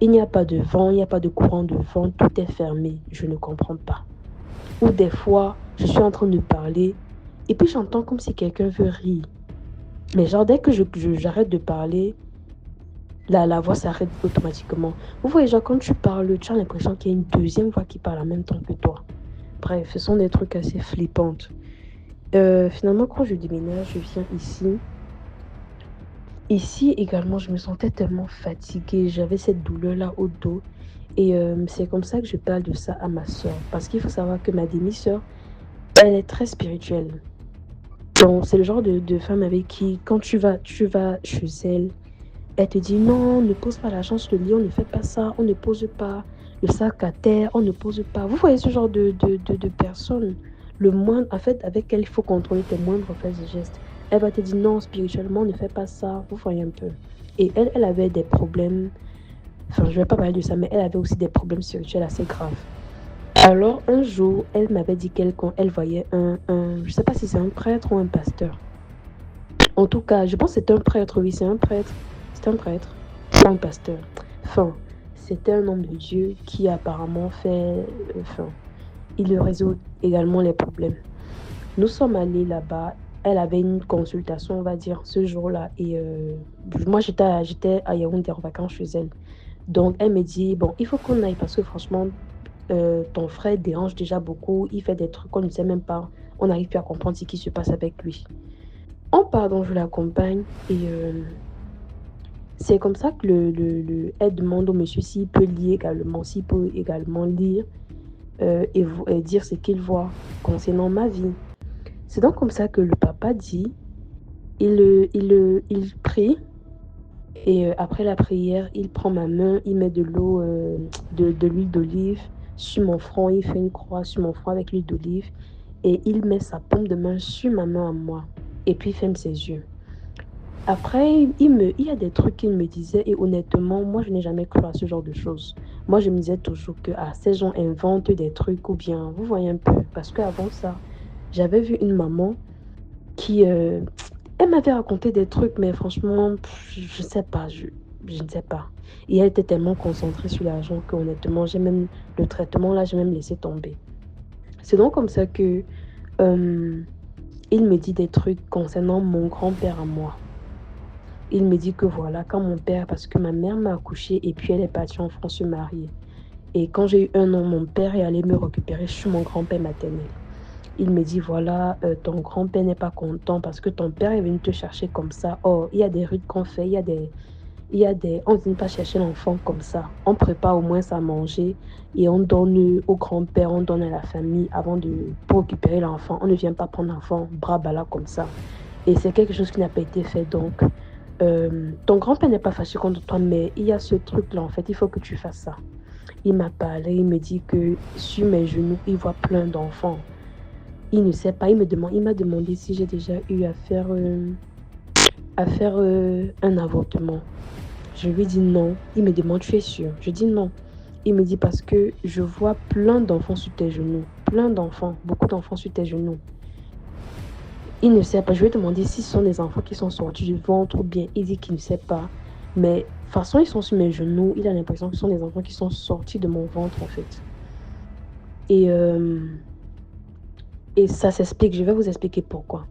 Il n'y a pas de vent, il n'y a pas de courant de vent. Tout est fermé. Je ne comprends pas. Ou des fois, je suis en train de parler. Et puis, j'entends comme si quelqu'un veut rire. Mais genre, dès que j'arrête de parler, la voix s'arrête automatiquement. Vous voyez, genre, quand tu parles, tu as l'impression qu'il y a une deuxième voix qui parle en même temps que toi. Bref, ce sont des trucs assez flippants. Finalement, quand je déménage, je viens ici. Ici également, je me sentais tellement fatiguée. J'avais cette douleur-là au dos. Et c'est comme ça que je parle de ça à ma soeur. Parce qu'il faut savoir que ma demi-soeur, elle est très spirituelle. Donc, c'est le genre de femme avec qui, quand tu vas chez elle, elle te dit non, ne pose pas l'argent sur le lit, on ne fait pas ça, on ne pose pas le sac à terre, on ne pose pas. Vous voyez ce genre de personnes. Le moindre, en fait, avec elle, il faut contrôler tes moindres faits et gestes. Elle va te dire non, spirituellement, ne fais pas ça. Vous voyez un peu. Et elle avait des problèmes. Enfin, je ne vais pas parler de ça, mais elle avait aussi des problèmes spirituels assez graves. Alors, un jour, elle m'avait dit qu'elle voyait je ne sais pas si c'est un prêtre ou un pasteur. En tout cas, je pense que c'est un prêtre, oui, c'est un prêtre. C'est un prêtre, pas un pasteur. Enfin, c'était un homme de Dieu qui apparemment il résout également les problèmes. Nous sommes allés là-bas. Elle avait une consultation, on va dire, ce jour-là. Et moi, j'étais à Yaoundé en vacances chez elle. Donc, elle me dit, bon, il faut qu'on aille parce que franchement, ton frère dérange déjà beaucoup. Il fait des trucs qu'on ne sait même pas. On n'arrive plus à comprendre ce qui se passe avec lui. On part, donc je l'accompagne. Et c'est comme ça que elle demande au monsieur s'il peut lire également, s'il peut également lire et dire ce qu'il voit concernant ma vie. C'est donc comme ça que le papa dit, il prie et après la prière, il prend ma main, il met de l'eau, de l'huile d'olive sur mon front, il fait une croix sur mon front avec l'huile d'olive et il met sa paume de main sur ma main à moi et puis il ferme ses yeux. Après, il y a des trucs qu'il me disait et honnêtement, moi, je n'ai jamais cru à ce genre de choses. Moi, je me disais toujours que ces gens inventent des trucs ou bien, vous voyez un peu, parce qu'avant ça, j'avais vu une maman qui, elle m'avait raconté des trucs, mais franchement, je ne sais pas, je ne sais pas. Et elle était tellement concentrée sur l'argent que honnêtement, le traitement là, j'ai même laissé tomber. C'est donc comme ça que il me dit des trucs concernant mon grand-père à moi. Il me dit que voilà, quand mon père, parce que ma mère m'a accouchée et puis elle est partie en France se marier. Et quand j'ai eu 1 an, mon père est allé me récupérer chez mon grand-père maternel. Il me dit voilà, ton grand-père n'est pas content parce que ton père est venu te chercher comme ça. Oh, il y a des rites qu'on fait, on ne vient pas chercher l'enfant comme ça. On prépare au moins à manger et on donne au grand-père, on donne à la famille pour récupérer l'enfant. On ne vient pas prendre l'enfant bras bas comme ça. Et c'est quelque chose qui n'a pas été fait donc. Ton grand-père n'est pas fâché contre toi, mais il y a ce truc-là, en fait, il faut que tu fasses ça. Il m'a parlé, il me dit que sur mes genoux, il voit plein d'enfants. Il ne sait pas, il m'a demandé si j'ai déjà eu à faire un avortement. Je lui dis non. Il me demande, tu es sûr? Je dis non. Il me dit parce que je vois plein d'enfants sur tes genoux. Plein d'enfants, beaucoup d'enfants sur tes genoux. Il ne sait pas. Je lui ai demandé si ce sont des enfants qui sont sortis du ventre ou bien. Il dit qu'il ne sait pas. Mais de toute façon, ils sont sur mes genoux. Il a l'impression que ce sont des enfants qui sont sortis de mon ventre, en fait. Et ça s'explique. Je vais vous expliquer pourquoi.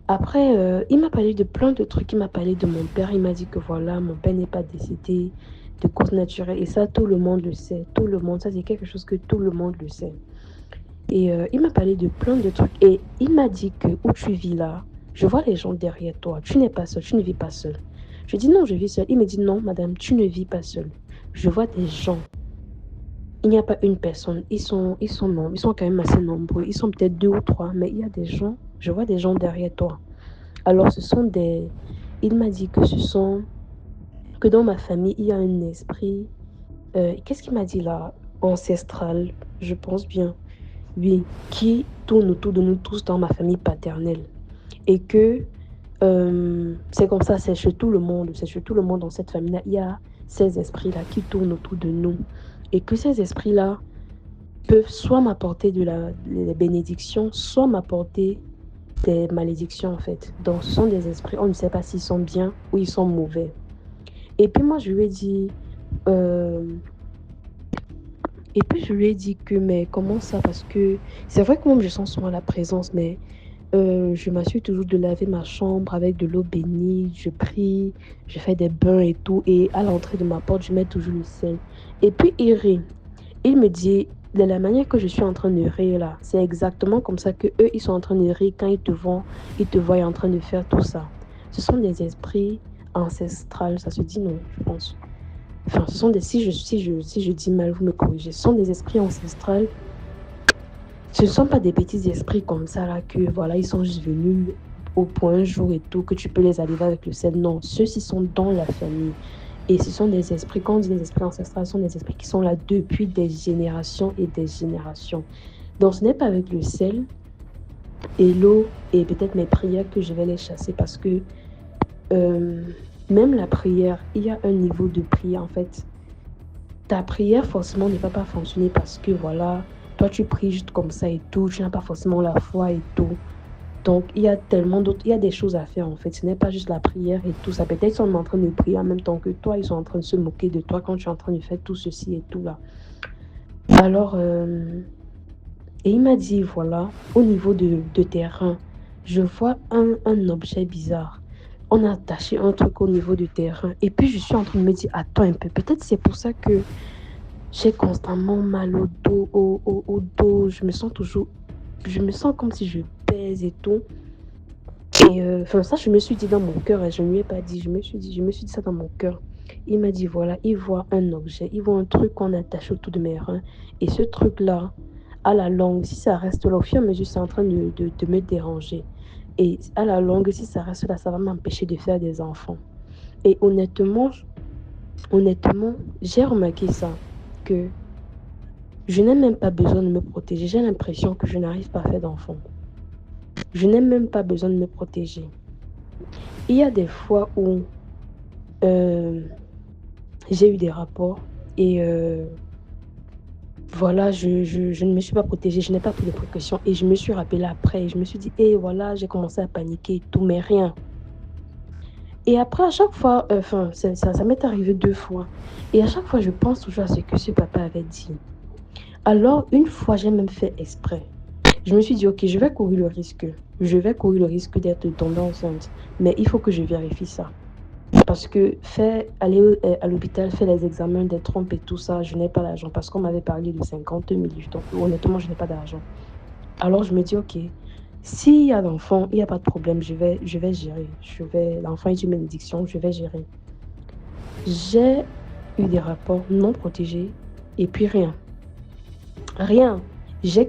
Après, il m'a parlé de plein de trucs. Il m'a parlé de mon père. Il m'a dit que voilà, mon père n'est pas décédé de cause naturelle. Et ça, tout le monde le sait. Tout le monde. Ça, c'est quelque chose que tout le monde le sait. Et il m'a parlé de plein de trucs. Et il m'a dit que où tu vis là, je vois les gens derrière toi. Tu n'es pas seule, tu ne vis pas seule. Je dis non, je vis seule. Il me dit non, madame, tu ne vis pas seule. Je vois des gens. Il n'y a pas une personne. Ils sont quand même assez nombreux. Ils sont peut-être 2 ou 3, mais il y a des gens Je vois des gens derrière toi. Alors, il m'a dit que dans ma famille, il y a un esprit, qu'est-ce qu'il m'a dit là? Ancestral, je pense bien. Oui, qui tourne autour de nous tous dans ma famille paternelle. Et que c'est comme ça, c'est chez tout le monde, dans cette famille-là. Il y a ces esprits-là qui tournent autour de nous. Et que ces esprits-là peuvent soit m'apporter des bénédictions, soit m'apporter des malédictions en fait. Donc ce sont des esprits, on ne sait pas s'ils sont bien ou ils sont mauvais. Et puis moi je lui ai dit, que mais comment ça? Parce que c'est vrai que moi je sens souvent la présence, mais je m'assure toujours de laver ma chambre avec de l'eau bénite, je prie, je fais des bains et tout. Et à l'entrée de ma porte, je mets toujours le sel. Et puis il rit. Il me dit, de la manière que je suis en train de rire là, c'est exactement comme ça que eux ils sont en train de rire quand ils te voient en train de faire tout ça. Ce sont des esprits ancestrales, ça se dit non, je pense. Enfin, ce sont des, si je dis mal, vous me corrigez. Ce sont des esprits ancestrales. Ce ne sont pas des petits esprits comme ça là que voilà, ils sont juste venus au point jour et tout, que tu peux les arriver avec le sel. Non, ceux-ci sont dans la famille. Et ce sont des esprits, quand on dit des esprits ancestrales, ce sont des esprits qui sont là depuis des générations et des générations. Donc ce n'est pas avec le sel et l'eau et peut-être mes prières que je vais les chasser, parce que même la prière, il y a un niveau de prière en fait. Ta prière forcément ne va pas fonctionner parce que voilà, toi tu pries juste comme ça et tout, tu n'as pas forcément la foi et tout. Donc, il y a tellement d'autres, il y a des choses à faire en fait. Ce n'est pas juste la prière et tout ça. Peut-être qu'ils sont en train de prier en même temps que toi. Ils sont en train de se moquer de toi quand tu es en train de faire tout ceci et tout là. Alors, et il m'a dit, voilà, au niveau de tes reins, je vois un objet bizarre. On a attaché un truc au niveau de tes reins. Et puis, je suis en train de me dire, attends un peu. Peut-être c'est pour ça que j'ai constamment mal au dos, au dos. Je me sens comme si je pèse et tout. Et ça, je me suis dit dans mon cœur, et je ne lui ai pas dit, je me suis dit ça dans mon cœur. Il m'a dit, voilà, il voit un objet, il voit un truc qu'on attache autour de mes reins. Et ce truc-là, à la longue, si ça reste là, au fur et à mesure, c'est en train de me déranger. Et à la longue, si ça reste là, ça va m'empêcher de faire des enfants. Et honnêtement, j'ai remarqué ça, que je n'ai même pas besoin de me protéger. J'ai l'impression que je n'arrive pas à faire d'enfants. Je n'ai même pas besoin de me protéger. Il y a des fois où j'ai eu des rapports et voilà, je ne me suis pas protégée, je n'ai pas pris de précautions et je me suis rappelée après et je me suis dit, voilà, j'ai commencé à paniquer et tout, mais rien. Et après, à chaque fois, ça m'est arrivé 2 fois. Et à chaque fois, je pense toujours à ce que ce papa avait dit. Alors, une fois, j'ai même fait exprès. Je me suis dit, ok, je vais courir le risque. D'être tombée enceinte. Mais il faut que je vérifie ça. Parce que aller à l'hôpital, faire les examens des trompes et tout ça, je n'ai pas d'argent. Parce qu'on m'avait parlé de 50 000. Donc, honnêtement, je n'ai pas d'argent. Alors, je me dis, ok, s'il y a l'enfant, il n'y a pas de problème. Je vais gérer. L'enfant est une bénédiction, je vais gérer. J'ai eu des rapports non protégés et puis rien. Rien. J'ai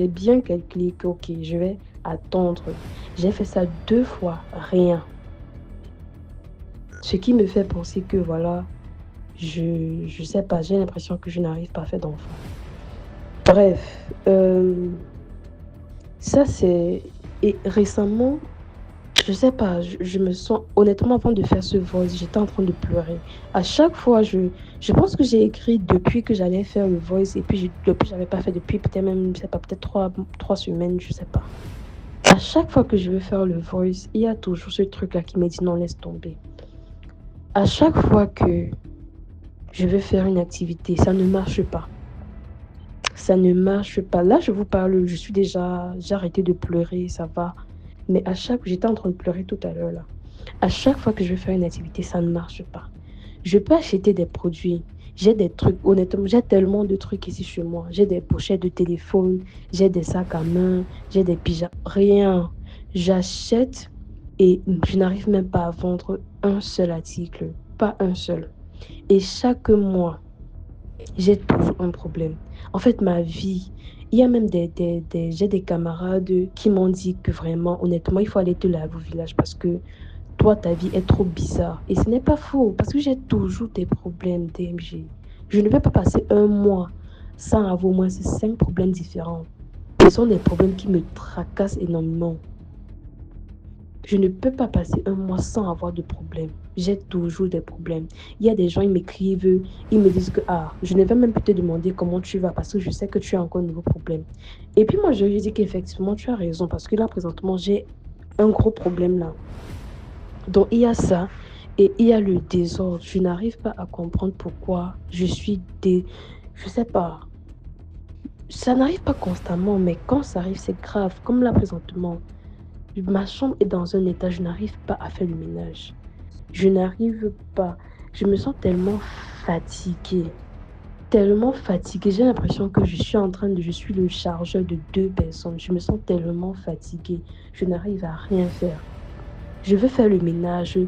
bien calculé que ok, je vais attendre. J'ai fait ça 2 fois, rien. Ce qui me fait penser que voilà, je sais pas, j'ai l'impression que je n'arrive pas à faire d'enfant. Bref, ça c'est... Et récemment, je sais pas, je me sens... Honnêtement, avant de faire ce voice, j'étais en train de pleurer. À chaque fois, je pense que j'ai écrit depuis que j'allais faire le voice et puis depuis j'avais pas fait depuis peut-être même, je sais pas, peut-être 3 semaines, je sais pas. À chaque fois que je veux faire le voice, il y a toujours ce truc-là qui me dit non, laisse tomber. À chaque fois que je veux faire une activité, ça ne marche pas. Ça ne marche pas. Là, je vous parle, j'ai arrêté de pleurer, ça va. Mais j'étais en train de pleurer tout à l'heure là. À chaque fois que je veux faire une activité, ça ne marche pas. Je peux acheter des produits. J'ai des trucs, honnêtement, j'ai tellement de trucs ici chez moi. J'ai des pochettes de téléphone, j'ai des sacs à main, j'ai des pyjamas. Rien. J'achète et je n'arrive même pas à vendre un seul article. Pas un seul. Et chaque mois, j'ai toujours un problème. En fait, ma vie, Il y a même j'ai des camarades qui m'ont dit que vraiment, honnêtement, il faut aller te laver au village parce que toi, ta vie est trop bizarre. Et ce n'est pas faux, parce que j'ai toujours des problèmes DMG. Je ne peux pas passer un mois sans avoir au moins ces 5 problèmes différents. Ce sont des problèmes qui me tracassent énormément. Je ne peux pas passer un mois sans avoir de problème. J'ai toujours des problèmes. Il y a des gens, ils m'écrivent, ils me disent que je ne vais même pas te demander comment tu vas parce que je sais que tu as encore un nouveau problème. Et puis moi, je lui dis qu'effectivement, tu as raison parce que là, présentement, j'ai un gros problème là. Donc, il y a ça et il y a le désordre. Je n'arrive pas à comprendre pourquoi je suis Je sais pas. Ça n'arrive pas constamment, mais quand ça arrive, c'est grave. Comme là, présentement, ma chambre est dans un état, je n'arrive pas à faire le ménage. Je n'arrive pas. Je me sens tellement fatiguée. Tellement fatiguée. J'ai l'impression que je suis le chargeur de 2 personnes. Je me sens tellement fatiguée. Je n'arrive à rien faire. Je veux faire le ménage.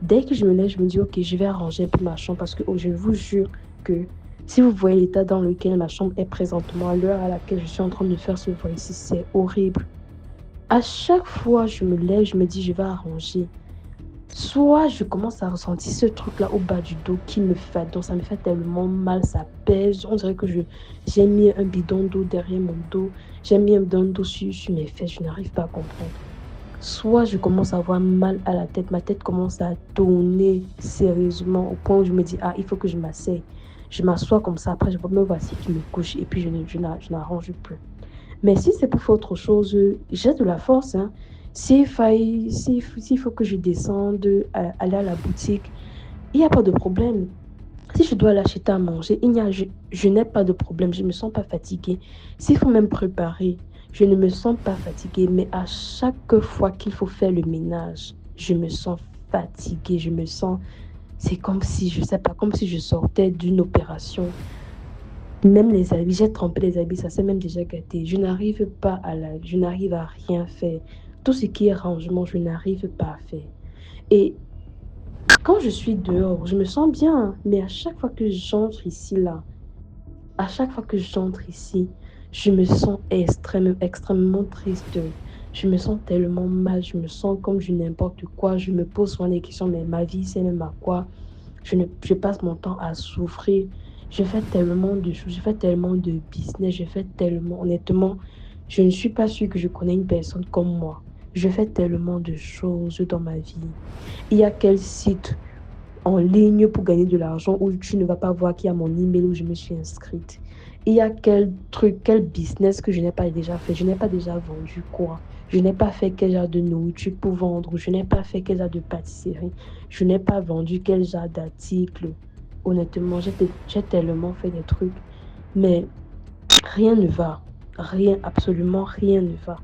Dès que je me lève, je me dis, ok, je vais arranger un peu ma chambre parce que je vous jure que si vous voyez l'état dans lequel ma chambre est présentement, à l'heure à laquelle je suis en train de faire ce voici, c'est horrible. À chaque fois, je me lève, je me dis, je vais arranger. Soit je commence à ressentir ce truc-là au bas du dos qui me fait, donc ça me fait tellement mal, ça pèse. On dirait que j'ai mis un bidon d'eau derrière mon dos, j'ai mis un bidon d'eau sur mes fesses, je n'arrive pas à comprendre. Soit je commence à avoir mal à la tête, ma tête commence à tourner sérieusement au point où je me dis, il faut que je m'asseye. Je m'assois comme ça, après je me voici qui me couche et puis je n'arrange plus. Mais si c'est pour faire autre chose, j'ai de la force. Hein. S'il faut que je descende, aller à la boutique, il n'y a pas de problème. Si je dois l'acheter à manger, je n'ai pas de problème, je ne me sens pas fatiguée. S'il faut même préparer, je ne me sens pas fatiguée. Mais à chaque fois qu'il faut faire le ménage, je me sens fatiguée. C'est comme si, je sais pas, comme si je sortais d'une opération. Même les habits, j'ai trempé les habits, ça s'est même déjà gâté. Je n'arrive à rien faire. Tout ce qui est rangement, je n'arrive pas à faire. Et quand je suis dehors, je me sens bien. Mais à chaque fois que j'entre ici, je me sens extrêmement triste. Je me sens tellement mal, je me sens comme je n'importe quoi. Je me pose souvent des questions, mais ma vie, c'est même à quoi? Je passe mon temps à souffrir. Je fais tellement de choses, je fais tellement de business, honnêtement, je ne suis pas sûre que je connais une personne comme moi. Je fais tellement de choses dans ma vie. Il y a quel site en ligne pour gagner de l'argent où tu ne vas pas voir qu'il y a mon email où je me suis inscrite. Il y a quel business que je n'ai pas déjà fait. Je n'ai pas déjà vendu quoi. Je n'ai pas fait quel genre de nourriture pour vendre. Je n'ai pas fait quel genre de pâtisserie. Je n'ai pas vendu quel genre d'article. Honnêtement, j'ai tellement fait des trucs. Mais rien ne va. Rien, absolument rien ne va.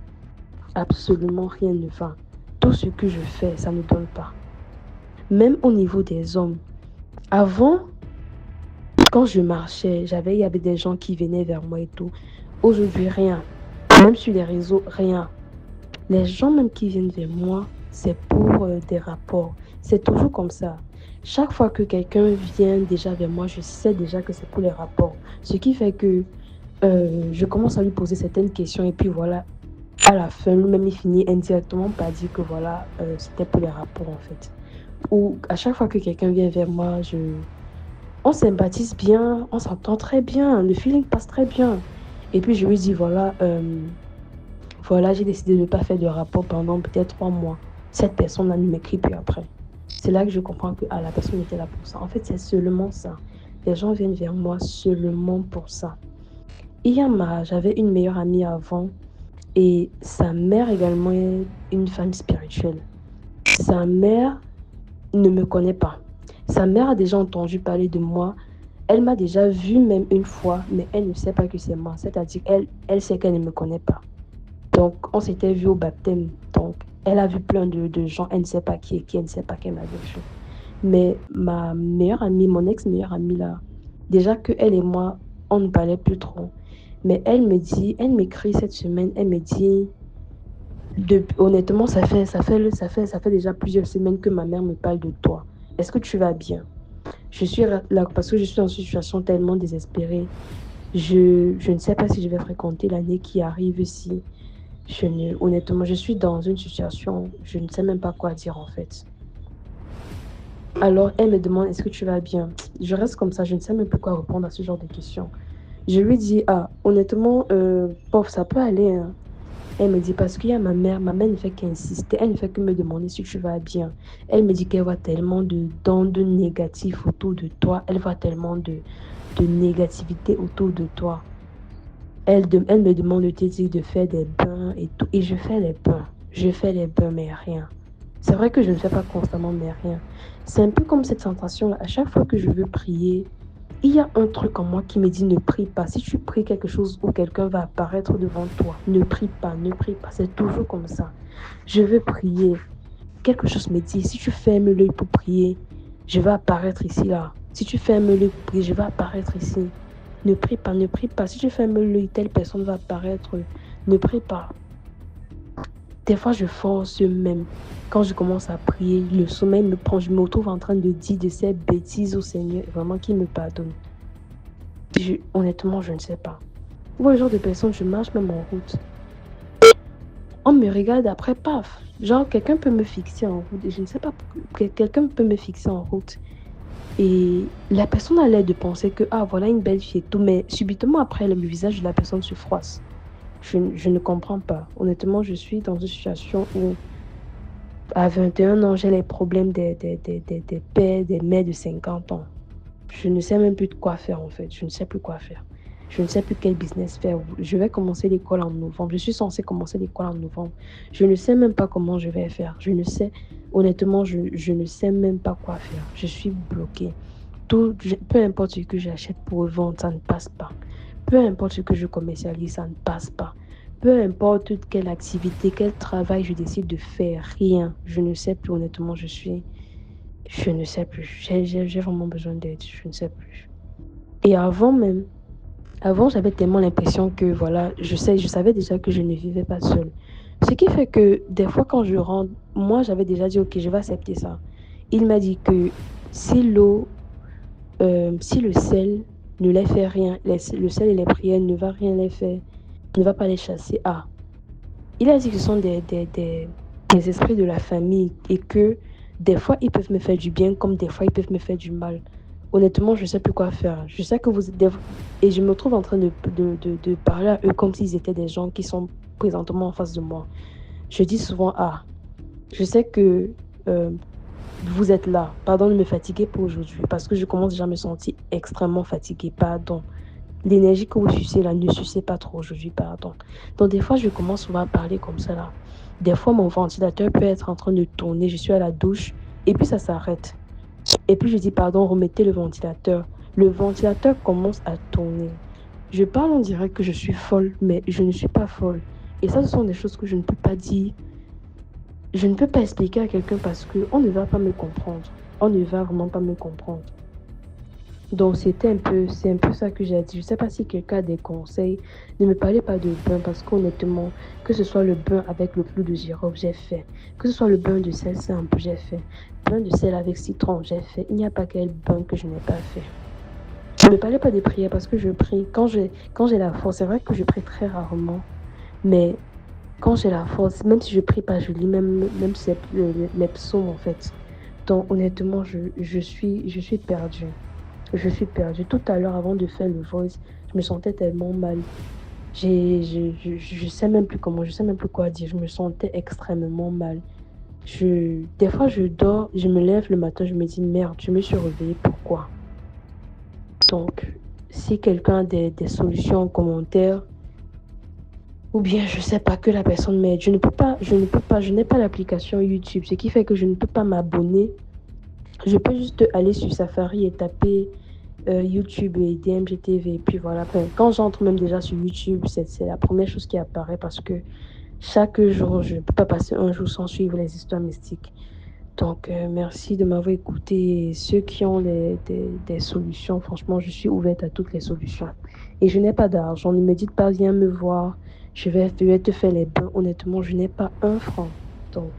Absolument rien ne va. Tout ce que je fais, ça ne donne pas. Même au niveau des hommes. Avant, quand je marchais, il y avait des gens qui venaient vers moi et tout. Aujourd'hui, rien. Même sur les réseaux, rien. Les gens même qui viennent vers moi, c'est pour des rapports. C'est toujours comme ça. Chaque fois que quelqu'un vient déjà vers moi, je sais déjà que c'est pour les rapports. Ce qui fait que je commence à lui poser certaines questions et puis voilà, à la fin, lui-même, il finit indirectement par dire que voilà, c'était pour les rapports en fait. Ou à chaque fois que quelqu'un vient vers moi, on sympathise bien, on s'entend très bien, le feeling passe très bien. Et puis je lui dis voilà, j'ai décidé de ne pas faire de rapport pendant peut-être 3 mois. Cette personne-là ne m'écrit plus après. C'est là que je comprends que la personne était là pour ça. En fait, c'est seulement ça. Les gens viennent vers moi seulement pour ça. J'avais une meilleure amie avant et sa mère également est une femme spirituelle. Sa mère ne me connaît pas. Sa mère a déjà entendu parler de moi. Elle m'a déjà vue même une fois, mais elle ne sait pas que c'est moi. C'est-à-dire qu'elle sait qu'elle ne me connaît pas. Donc, on s'était vu au baptême. Donc, elle a vu plein de gens. Elle ne sait pas qui est qui, elle ne sait pas qu'elle m'avait vu. Mais ma meilleure amie, mon ex-meilleure amie là, déjà qu'elle et moi, on ne parlait plus trop. Mais elle m'écrit cette semaine, elle me dit, honnêtement, ça fait déjà plusieurs semaines que ma mère me parle de toi. Est-ce que tu vas bien? Je suis là parce que je suis dans une situation tellement désespérée. Je ne sais pas si je vais fréquenter l'année qui arrive si honnêtement, je suis dans une situation, je ne sais même pas quoi dire en fait. Alors, elle me demande, est-ce que tu vas bien? Je reste comme ça, je ne sais même plus quoi répondre à ce genre de questions. Je lui dis, ah, honnêtement, pauvre, ça peut aller, hein. Elle me dit, parce qu'il y a ma mère ne fait qu'insister, elle ne fait que me demander si tu vas bien. Elle me dit qu'elle voit tellement d'ondes négatives autour de toi, elle voit tellement de négativité autour de toi. Elle me demande de t'aider de faire des bains et tout. Et je fais les bains. Je fais les bains, mais rien. C'est vrai que je ne fais pas constamment, mais rien. C'est un peu comme cette sensation-là. À chaque fois que je veux prier, il y a un truc en moi qui me dit ne prie pas. Si tu pries quelque chose où quelqu'un va apparaître devant toi, ne prie pas, ne prie pas. C'est toujours comme ça. Je veux prier. Quelque chose me dit, si tu fermes l'œil pour prier, je vais apparaître ici, là. Si tu fermes l'œil pour prier, je vais apparaître ici. Ne prie pas, ne prie pas. Si tu fermes l'œil, telle personne va apparaître. Ne prie pas. Des fois, je force même. Quand je commence à prier, le sommeil me prend. Je me retrouve en train de dire de ces bêtises au Seigneur. Vraiment, qu'il me pardonne. Honnêtement, je ne sais pas. Moi, le genre de personne, je marche même en route. On me regarde après, paf. Genre, quelqu'un peut me fixer en route. Je ne sais pas. Quelqu'un peut me fixer en route. Et la personne a l'air de penser que, ah, voilà une belle fille et tout. Mais subitement, après, le visage de la personne se froisse. Je ne comprends pas. Honnêtement, je suis dans une situation où, à 21 ans, j'ai les problèmes des pères, des mères de 50 ans. Je ne sais même plus de quoi faire, en fait. Je ne sais plus quoi faire. Je ne sais plus quel business faire. Je vais commencer l'école en novembre. Je suis censée commencer l'école en novembre. Je ne sais même pas comment je vais faire. Je ne sais, honnêtement, je ne sais même pas quoi faire. Je suis bloquée. Peu importe ce que j'achète pour vendre, ça ne passe pas. Peu importe ce que je commercialise, ça ne passe pas. Peu importe quelle activité, quel travail je décide de faire, rien. Je ne sais plus, honnêtement, je ne sais plus. J'ai vraiment besoin d'aide. Je ne sais plus. Et avant, j'avais tellement l'impression que, voilà, je savais déjà que je ne vivais pas seule. Ce qui fait que, des fois, quand je rentre, moi, j'avais déjà dit, ok, je vais accepter ça. Il m'a dit que si si le sel ne les fait rien, le sel et les prières ne va rien les faire, ne va pas les chasser. Ah, il a dit que ce sont des esprits de la famille et que des fois, ils peuvent me faire du bien comme des fois, ils peuvent me faire du mal. Honnêtement, je ne sais plus quoi faire. Je sais que et je me trouve en train de parler à eux comme s'ils étaient des gens qui sont présentement en face de moi. Je dis souvent, ah, je sais que vous êtes là. Pardon de me fatiguer pour aujourd'hui parce que je commence déjà à me sentir extrêmement fatiguée. Pardon. L'énergie que vous sucez là, ne sucez pas trop aujourd'hui, pardon. Donc des fois, je commence souvent à parler comme ça là. Des fois, mon ventilateur peut être en train de tourner. Je suis à la douche et puis ça s'arrête. Et puis je dis, pardon, remettez le ventilateur. Le ventilateur commence à tourner. Je parle, on dirait que je suis folle, mais je ne suis pas folle. Et ça, ce sont des choses que je ne peux pas dire. Je ne peux pas expliquer à quelqu'un parce qu'on ne va pas me comprendre. On ne va vraiment pas me comprendre. Donc c'est un peu ça que j'ai dit. Je ne sais pas si quelqu'un a des conseils. Ne me parlez pas de bain parce qu'honnêtement, que ce soit le bain avec le flou de girofle, j'ai fait. Que ce soit le bain de sel simple, j'ai fait. Bain de sel avec citron, j'ai fait. Il n'y a pas quel bain que je n'ai pas fait. Ne me parlez pas des prières parce que je prie. Quand j'ai la force, c'est vrai que je prie très rarement. Mais quand j'ai la force, même si je prie pas, je lis même les psaumes en fait. Donc honnêtement, je suis perdue. Je suis perdue. Tout à l'heure, avant de faire le voice, je me sentais tellement mal. Je sais même plus comment, je sais même plus quoi dire. Je me sentais extrêmement mal. Des fois, je dors, je me lève le matin, je me dis merde, je me suis réveillée, pourquoi? Donc, si quelqu'un a des solutions en commentaire, ou bien je sais pas que la personne m'aide, je n'ai pas l'application YouTube, ce qui fait que je ne peux pas m'abonner. Je peux juste aller sur Safari et taper YouTube et DMGTV. Et puis voilà, enfin, quand j'entre même déjà sur YouTube, c'est la première chose qui apparaît parce que chaque jour, je ne peux pas passer un jour sans suivre les histoires mystiques. Donc, merci de m'avoir écouté. Et ceux qui ont des solutions, franchement, je suis ouverte à toutes les solutions. Et je n'ai pas d'argent. Ne me dites pas, viens me voir. Je vais te faire les bains. Honnêtement, je n'ai pas un franc. Donc,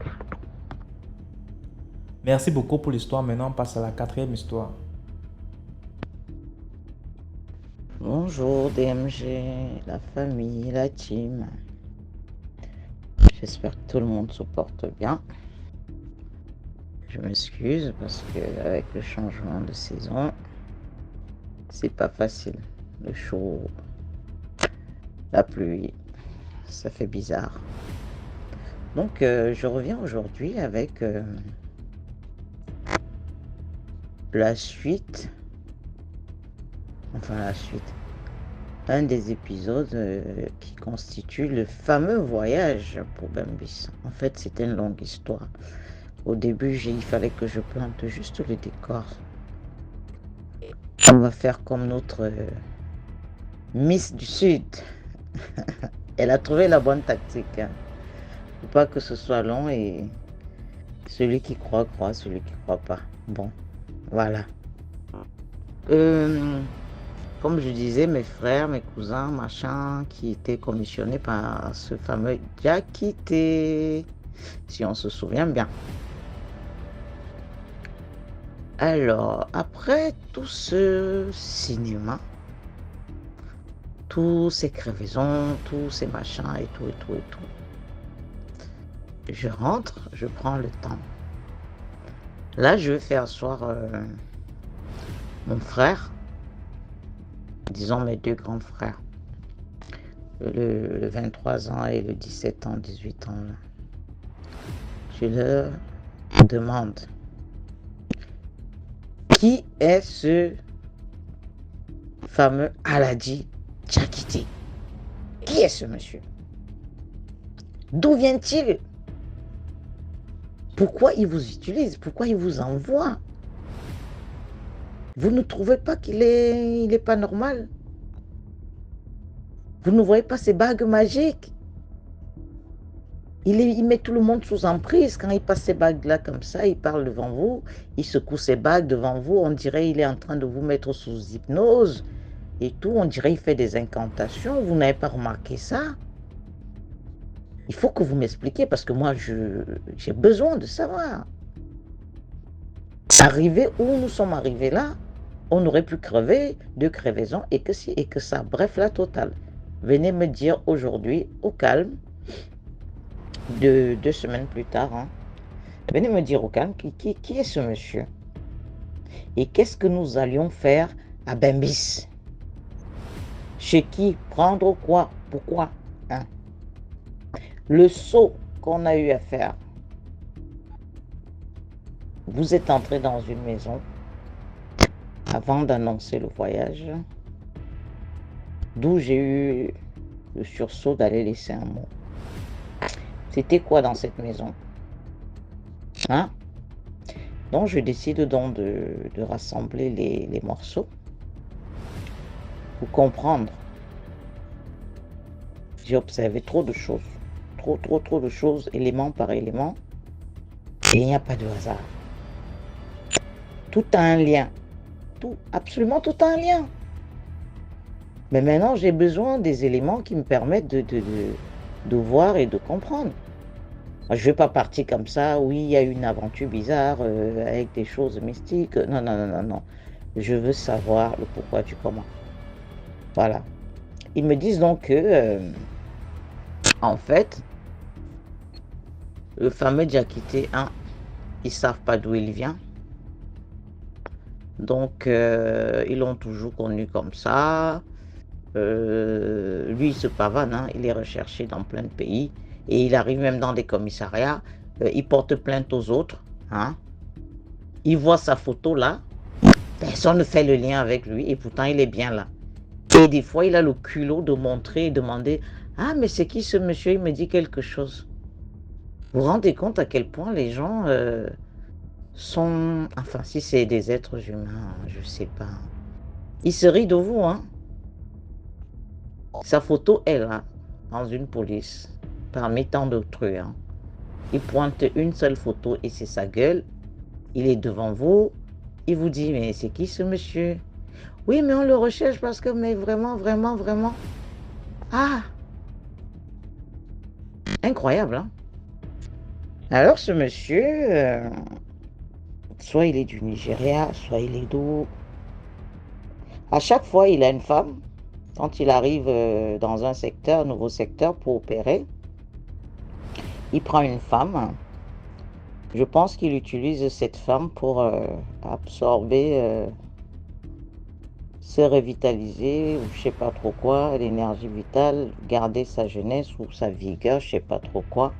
Merci beaucoup pour l'histoire. Maintenant, on passe à la quatrième histoire. Bonjour DMG, la famille, la team. J'espère que tout le monde se porte bien. Je m'excuse parce que avec le changement de saison, c'est pas facile. Le chaud, la pluie, ça fait bizarre. Donc je reviens aujourd'hui avec la suite, un des épisodes qui constitue le fameux voyage pour Bembis. En fait, c'était une longue histoire. Au début, il fallait que je plante juste le décor. On va faire comme notre Miss du Sud. Elle a trouvé la bonne tactique. Faut pas que ce soit long et celui qui croit, croit, celui qui croit pas. Bon, voilà. Comme je disais, mes frères, mes cousins, machin, qui étaient commissionnés par ce fameux Diakité, si on se souvient bien. Alors, après tout ce cinéma, tous ces crevaisons, tous ces machins et tout, je rentre, je prends le temps. Là, je vais faire asseoir mon frère, disons mes deux grands frères, le 23 ans et le 17 ans, 18 ans. Là. Je leur demande, qui est ce fameux Alhaji Diakité? Qui est ce monsieur? D'où vient-il? Pourquoi il vous utilise? Pourquoi il vous envoie? Vous ne trouvez pas qu'il est pas normal? Vous ne voyez pas ces bagues magiques? Il met tout le monde sous emprise quand il passe ces bagues-là comme ça, il parle devant vous, il secoue ses bagues devant vous, on dirait qu'il est en train de vous mettre sous hypnose et tout, on dirait qu'il fait des incantations, vous n'avez pas remarqué ça? Il faut que vous m'expliquiez parce que moi, j'ai besoin de savoir. Arrivé où nous sommes arrivés là, on aurait pu crever de crevaison et que si et que ça. Bref, la totale. Venez me dire aujourd'hui, au calme, 2 semaines plus tard, hein, venez me dire au calme qui est ce monsieur et qu'est-ce que nous allions faire à Bembis? Chez qui? Prendre quoi? Pourquoi? Hein? Le saut qu'on a eu à faire. Vous êtes entré dans une maison avant d'annoncer le voyage, d'où j'ai eu le sursaut d'aller laisser un mot. C'était quoi dans cette maison? Hein? Donc je décide donc de rassembler les morceaux pour comprendre. J'ai observé trop de choses, trop de choses, élément par élément, et il n'y a pas de hasard. Tout a un lien. Tout, absolument tout a un lien. Mais maintenant, j'ai besoin des éléments qui me permettent de voir et de comprendre. Je ne vais pas partir comme ça, oui, il y a une aventure bizarre avec des choses mystiques. Non. Je veux savoir le pourquoi du comment. Voilà. Ils me disent donc que, en fait, le fameux Diakité, ils ne savent pas d'où il vient. Donc, ils l'ont toujours connu comme ça. Lui, il se pavane, hein, il est recherché dans plein de pays. Et il arrive même dans des commissariats. Il porte plainte aux autres. Hein. Il voit sa photo là. Personne ne fait le lien avec lui. Et pourtant, il est bien là. Et des fois, il a le culot de montrer et demander, ah, mais c'est qui ce monsieur? Il me dit quelque chose. Vous vous rendez compte à quel point les gens sont... Enfin, si c'est des êtres humains, je ne sais pas. Ils se rient de vous, hein. Sa photo est là, dans une police, parmi tant d'autres. Hein. Il pointe une seule photo et c'est sa gueule. Il est devant vous. Il vous dit, mais c'est qui ce monsieur? Oui, mais on le recherche parce que, mais vraiment. Ah! Incroyable, hein? Alors, ce monsieur, soit il est du Nigeria, soit il est d'où? À chaque fois, il a une femme Quand il arrive dans un secteur, nouveau secteur pour opérer, il prend une femme. Je pense qu'il utilise cette femme pour absorber, se revitaliser, ou je sais pas trop quoi, l'énergie vitale, garder sa jeunesse ou sa vigueur, je sais pas trop quoi.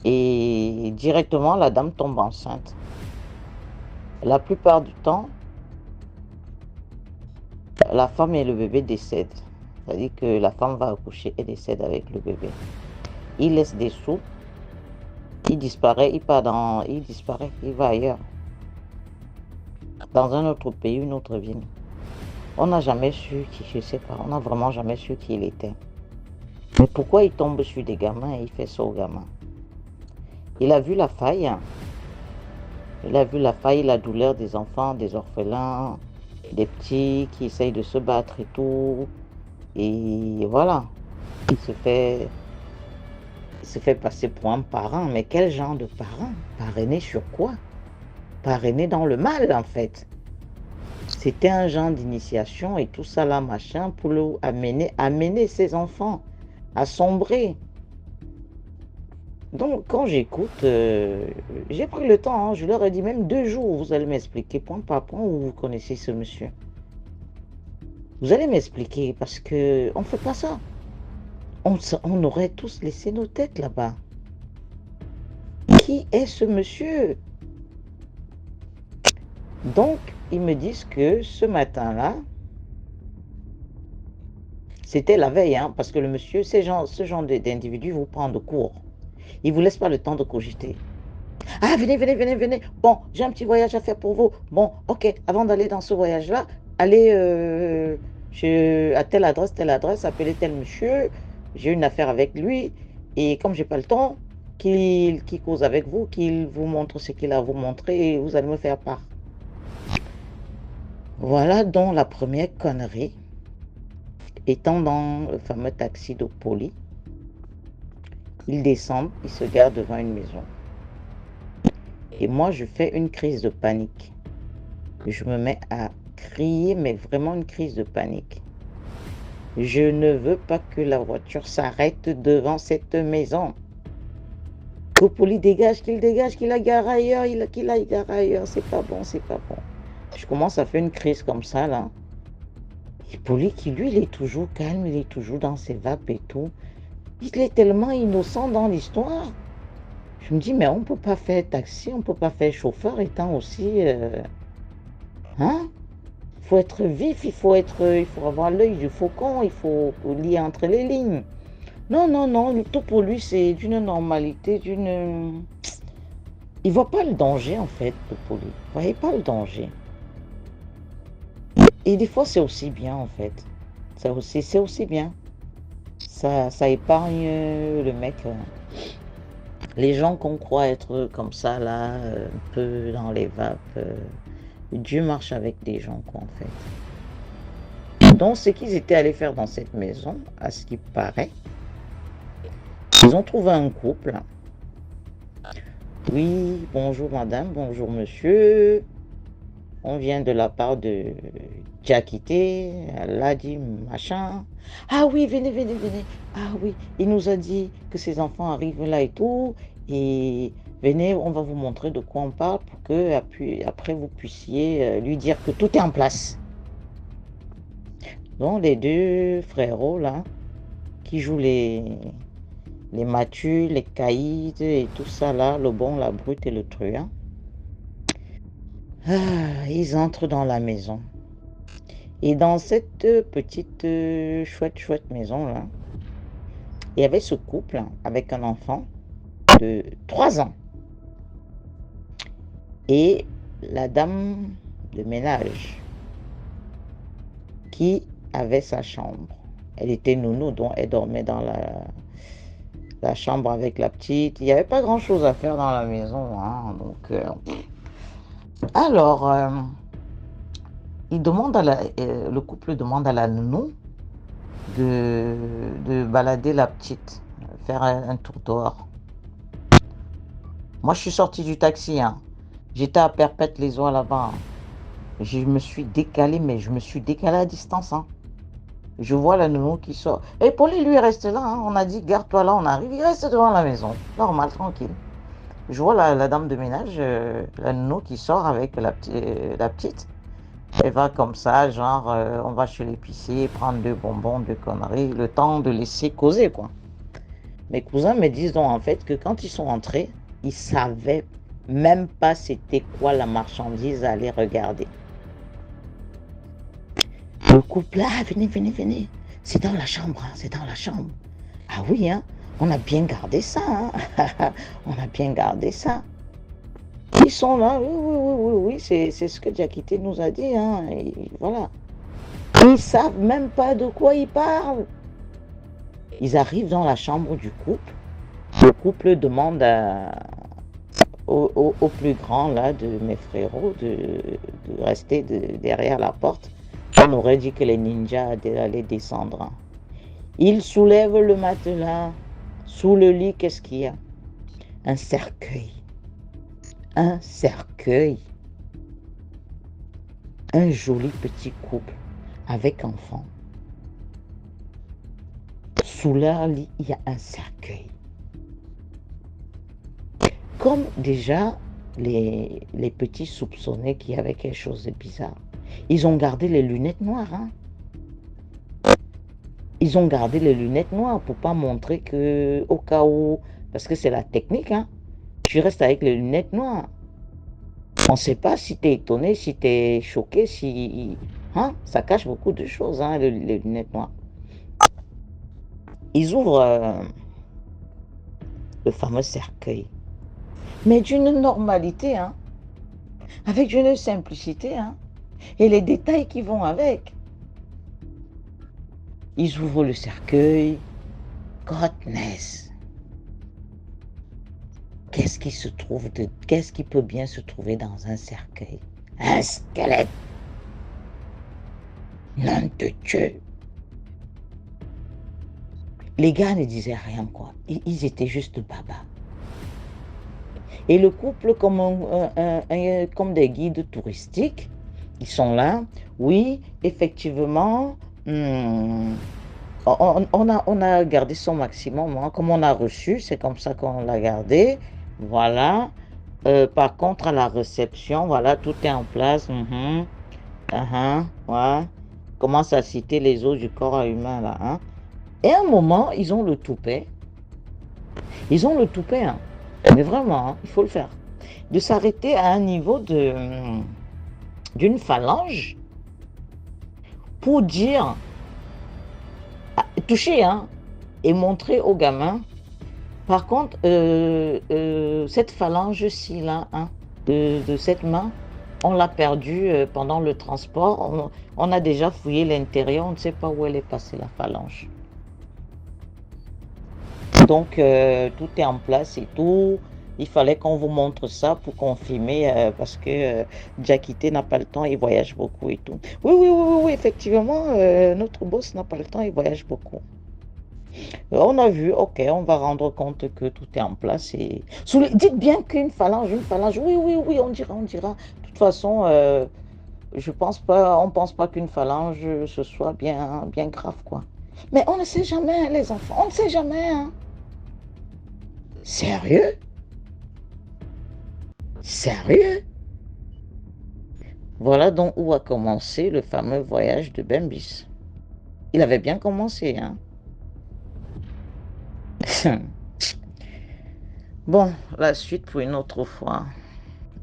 Et directement, la dame tombe enceinte. La plupart du temps, la femme et le bébé décèdent. C'est-à-dire que la femme va accoucher et décède avec le bébé. Il laisse des sous, il disparaît, il disparaît, il va ailleurs. Dans un autre pays, une autre ville. On n'a jamais su qui, je sais pas, on n'a vraiment jamais su qui il était. Mais pourquoi il tombe sur des gamins et il fait ça aux gamins? Il a vu la faille. Il a vu la faille, la douleur des enfants, des orphelins, des petits qui essayent de se battre et tout. Et voilà. Il se fait passer pour un parrain. Mais quel genre de parrain? Parrainé sur quoi? Parrainé dans le mal, en fait. C'était un genre d'initiation et tout ça là, machin, pour le amener ses enfants à sombrer. Donc, quand j'écoute, j'ai pris le temps, hein, je leur ai dit même 2 jours, vous allez m'expliquer point par point où vous connaissez ce monsieur. Vous allez m'expliquer parce que on ne fait pas ça. On aurait tous laissé nos têtes là-bas. Qui est ce monsieur? Donc, ils me disent que ce matin-là, c'était la veille, hein, parce que le monsieur, ce genre d'individu vous prend de court. Il ne vous laisse pas le temps de cogiter. Ah, venez. Bon, j'ai un petit voyage à faire pour vous. Bon, ok, avant d'aller dans ce voyage-là, allez à telle adresse, appelez tel monsieur. J'ai une affaire avec lui. Et comme j'ai pas le temps, qu'il cause avec vous, qu'il vous montre ce qu'il a à vous montrer et vous allez me faire part. Voilà donc la première connerie. Étant dans le fameux taxi de Poli, ils descendent, ils se garent devant une maison. Et moi, je fais une crise de panique. Je me mets à crier, mais vraiment une crise de panique. Je ne veux pas que la voiture s'arrête devant cette maison. Que Poli dégage, qu'il la gare ailleurs, qu'il la gare ailleurs. C'est pas bon. Je commence à faire une crise comme ça, là. Et Poli, qui lui, il est toujours calme, il est toujours dans ses vapes et tout. Il est tellement innocent dans l'histoire. Je me dis, mais on ne peut pas faire taxi, on ne peut pas faire chauffeur étant aussi... Hein? Il faut être vif, il faut avoir l'œil du faucon, il faut lire entre les lignes. Non, tout pour lui, c'est d'une normalité, d'une... Il ne voit pas le danger, en fait, pour lui. Il ne voyait pas le danger. Et des fois, c'est aussi bien, en fait. C'est aussi bien. Ça épargne le mec. Les gens qu'on croit être comme ça, là, un peu dans les vapes, Dieu marche avec des gens, quoi, en fait. Donc, ce qu'ils étaient allés faire dans cette maison, à ce qui paraît, ils ont trouvé un couple. Oui, bonjour madame, bonjour monsieur. On vient de la part de Diakité, elle a dit machin. Ah oui, venez. Ah oui, il nous a dit que ses enfants arrivent là et tout. Et venez, on va vous montrer de quoi on parle pour que après vous puissiez lui dire que tout est en place. Donc les 2 frérots là, qui jouent les matus, les caïds et tout ça là, le bon, la brute et le truand. Ils entrent dans la maison. Et dans cette petite chouette maison là, il y avait ce couple avec un enfant de 3 ans. Et la dame de ménage qui avait sa chambre. Elle était nounou, donc elle dormait dans la chambre avec la petite. Il n'y avait pas grand chose à faire dans la maison, hein, donc... Alors, le couple demande à la nounou de balader la petite, faire un tour dehors. Moi, je suis sorti du taxi, hein. J'étais à Perpète-les-Oies là-bas. Je me suis décalé, mais je me suis décalé à distance, hein. Je vois la nounou qui sort. Et Pauline, lui, reste là. Hein. On a dit, garde-toi là, on arrive. Il reste devant la maison. Normal, tranquille. Je vois la dame de ménage, la nounou qui sort avec la petite. Elle va comme ça, genre, on va chez l'épicier, prendre 2 bonbons, 2 conneries, le temps de laisser causer, quoi. Mes cousins me disent donc en fait que quand ils sont rentrés, ils savaient même pas c'était quoi la marchandise à aller regarder. Le couple là, venez, venez, venez. C'est dans la chambre, hein, c'est dans la chambre. Ah oui, hein, on a bien gardé ça, hein. On a bien gardé ça. Ils sont là, oui, oui, oui, oui, oui, c'est ce que Diakité nous a dit, hein, et voilà. Ils savent même pas de quoi ils parlent. Ils arrivent dans la chambre du couple. Le couple demande au plus grand là, de mes frérots de rester derrière la porte. On aurait dit que les ninjas allaient descendre. Hein. Ils soulèvent le matelas. Sous le lit, qu'est-ce qu'il y a? Un cercueil. Un cercueil. Un joli petit couple avec enfant. Sous leur lit, il y a un cercueil. Comme déjà, les petits soupçonnaient qu'il y avait quelque chose de bizarre. Ils ont gardé les lunettes noires. Hein. Ils ont gardé les lunettes noires pour pas montrer que, au cas où, parce que c'est la technique, hein, tu restes avec les lunettes noires. On ne sait pas si tu es étonné, si tu es choqué, si... Hein, ça cache beaucoup de choses, hein, les lunettes noires. Ils ouvrent le fameux cercueil. Mais d'une normalité, hein, avec une simplicité, hein, et les détails qui vont avec. Ils ouvrent le cercueil. Godness. Qu'est-ce qui peut bien se trouver dans un cercueil? Un squelette. Nom de Dieu. Les gars ne disaient rien, quoi. Ils étaient juste baba. Et le couple, comme des guides touristiques, ils sont là. Oui, effectivement, on a gardé son maximum. Hein. Comme on a reçu, c'est comme ça qu'on l'a gardé. Voilà. Par contre, à la réception, voilà, tout est en place. Ouais. Commence à citer les os du corps humain, là. Hein. Et à un moment, ils ont le toupet. Ils ont le toupet, hein. Mais vraiment, hein, il faut le faire. De s'arrêter à un niveau d'une phalange pour dire, toucher, hein, et montrer aux gamins. Par contre, cette phalange-ci, là, hein, de cette main, on l'a perdue pendant le transport. On a déjà fouillé l'intérieur, on ne sait pas où elle est passée, la phalange. Donc, tout est en place et tout. Il fallait qu'on vous montre ça pour confirmer, parce que Diakité n'a pas le temps, il voyage beaucoup et tout. Oui, effectivement, notre boss n'a pas le temps, il voyage beaucoup. On a vu, ok, on va rendre compte que tout est en place. Et... Dites bien qu'une phalange, oui, on dira. De toute façon, on pense pas qu'une phalange, ce soit bien grave, quoi. Mais on ne sait jamais, les enfants, on ne sait jamais, hein. Sérieux? Voilà donc où a commencé le fameux voyage de Bembis. Il avait bien commencé, hein. Bon, la suite pour une autre fois.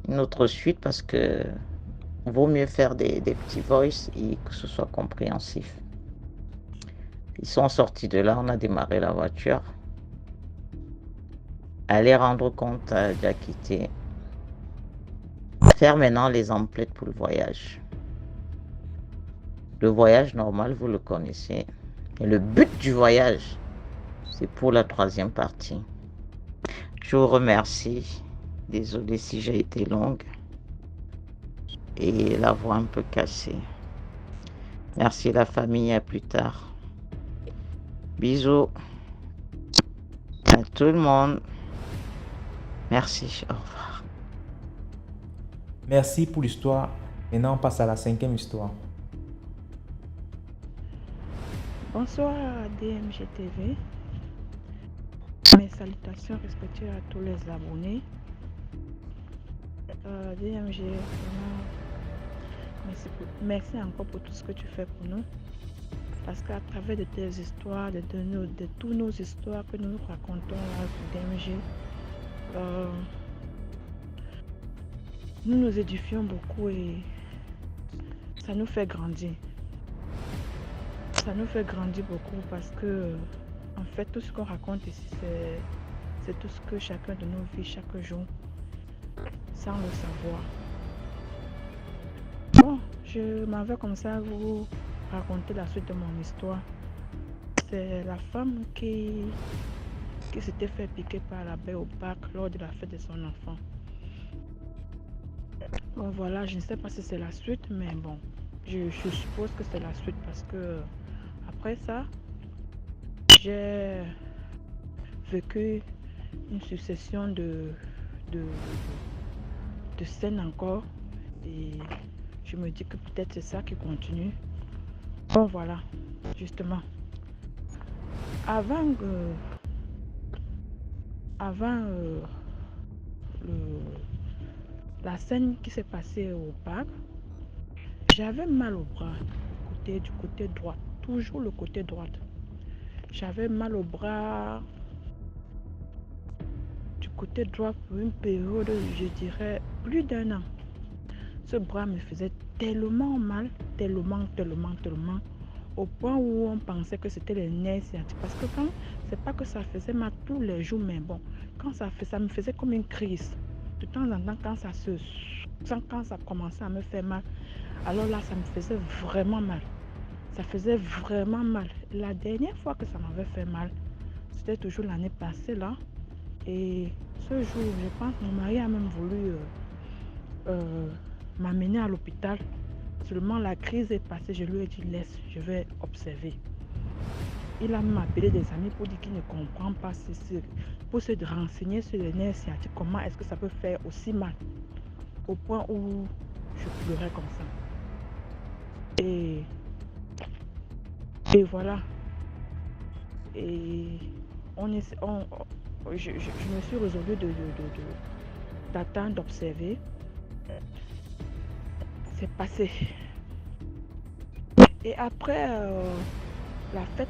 Une autre suite parce que vaut mieux faire des petits voice et que ce soit compréhensif. Ils sont sortis de là, on a démarré la voiture. Allez rendre compte à Diakité. Faire maintenant les emplettes pour le voyage. Le voyage normal, vous le connaissez. Et le but du voyage, c'est pour la 3e partie. Je vous remercie. Désolé si j'ai été longue. Et la voix un peu cassée. Merci la famille, à plus tard. Bisous à tout le monde. Merci, au revoir. Merci pour l'histoire. Maintenant, on passe à la 5e histoire. Bonsoir à DMG TV. Mes salutations respectueuses à tous les abonnés. DMG, vraiment, merci encore pour tout ce que tu fais pour nous. Parce qu'à travers de tes histoires, de toutes nos histoires que nous racontons là sur DMG, nous nous édifions beaucoup et ça nous fait grandir. Ça nous fait grandir beaucoup parce que, en fait, tout ce qu'on raconte ici, c'est tout ce que chacun de nous vit chaque jour, sans le savoir. Bon, je m'en vais comme ça vous raconter la suite de mon histoire. C'est la femme qui s'était fait piquer par l'abeille au parc lors de la fête de son enfant. Bon, voilà, je ne sais pas si c'est la suite, mais bon, je suppose que c'est la suite parce que après ça, j'ai vécu une succession de scènes encore et je me dis que peut-être c'est ça qui continue. Bon, voilà, justement. Avant la scène qui s'est passée au parc, j'avais mal au bras du côté droit, toujours le côté droit. J'avais mal au bras du côté droit pour une période, je dirais, plus d'1 an. Ce bras me faisait tellement mal, tellement, au point où on pensait que c'était les nerfs sciatiques. Parce que c'est pas que ça faisait mal tous les jours, mais bon, quand ça me faisait comme une crise. De temps en temps, quand ça commençait à me faire mal, alors là, ça me faisait vraiment mal. Ça faisait vraiment mal. La dernière fois que ça m'avait fait mal, c'était toujours l'année passée là. Et ce jour, je pense que mon mari a même voulu m'amener à l'hôpital. Seulement la crise est passée, je lui ai dit laisse, je vais observer. Il a même appelé des amis pour dire qu'il ne comprend pas, pour se renseigner sur les nerfs sciatiques, comment est-ce que ça peut faire aussi mal. Au point où je pleurais comme ça. Et voilà. Et je me suis résolue d'attendre, d'observer. C'est passé. Et après la fête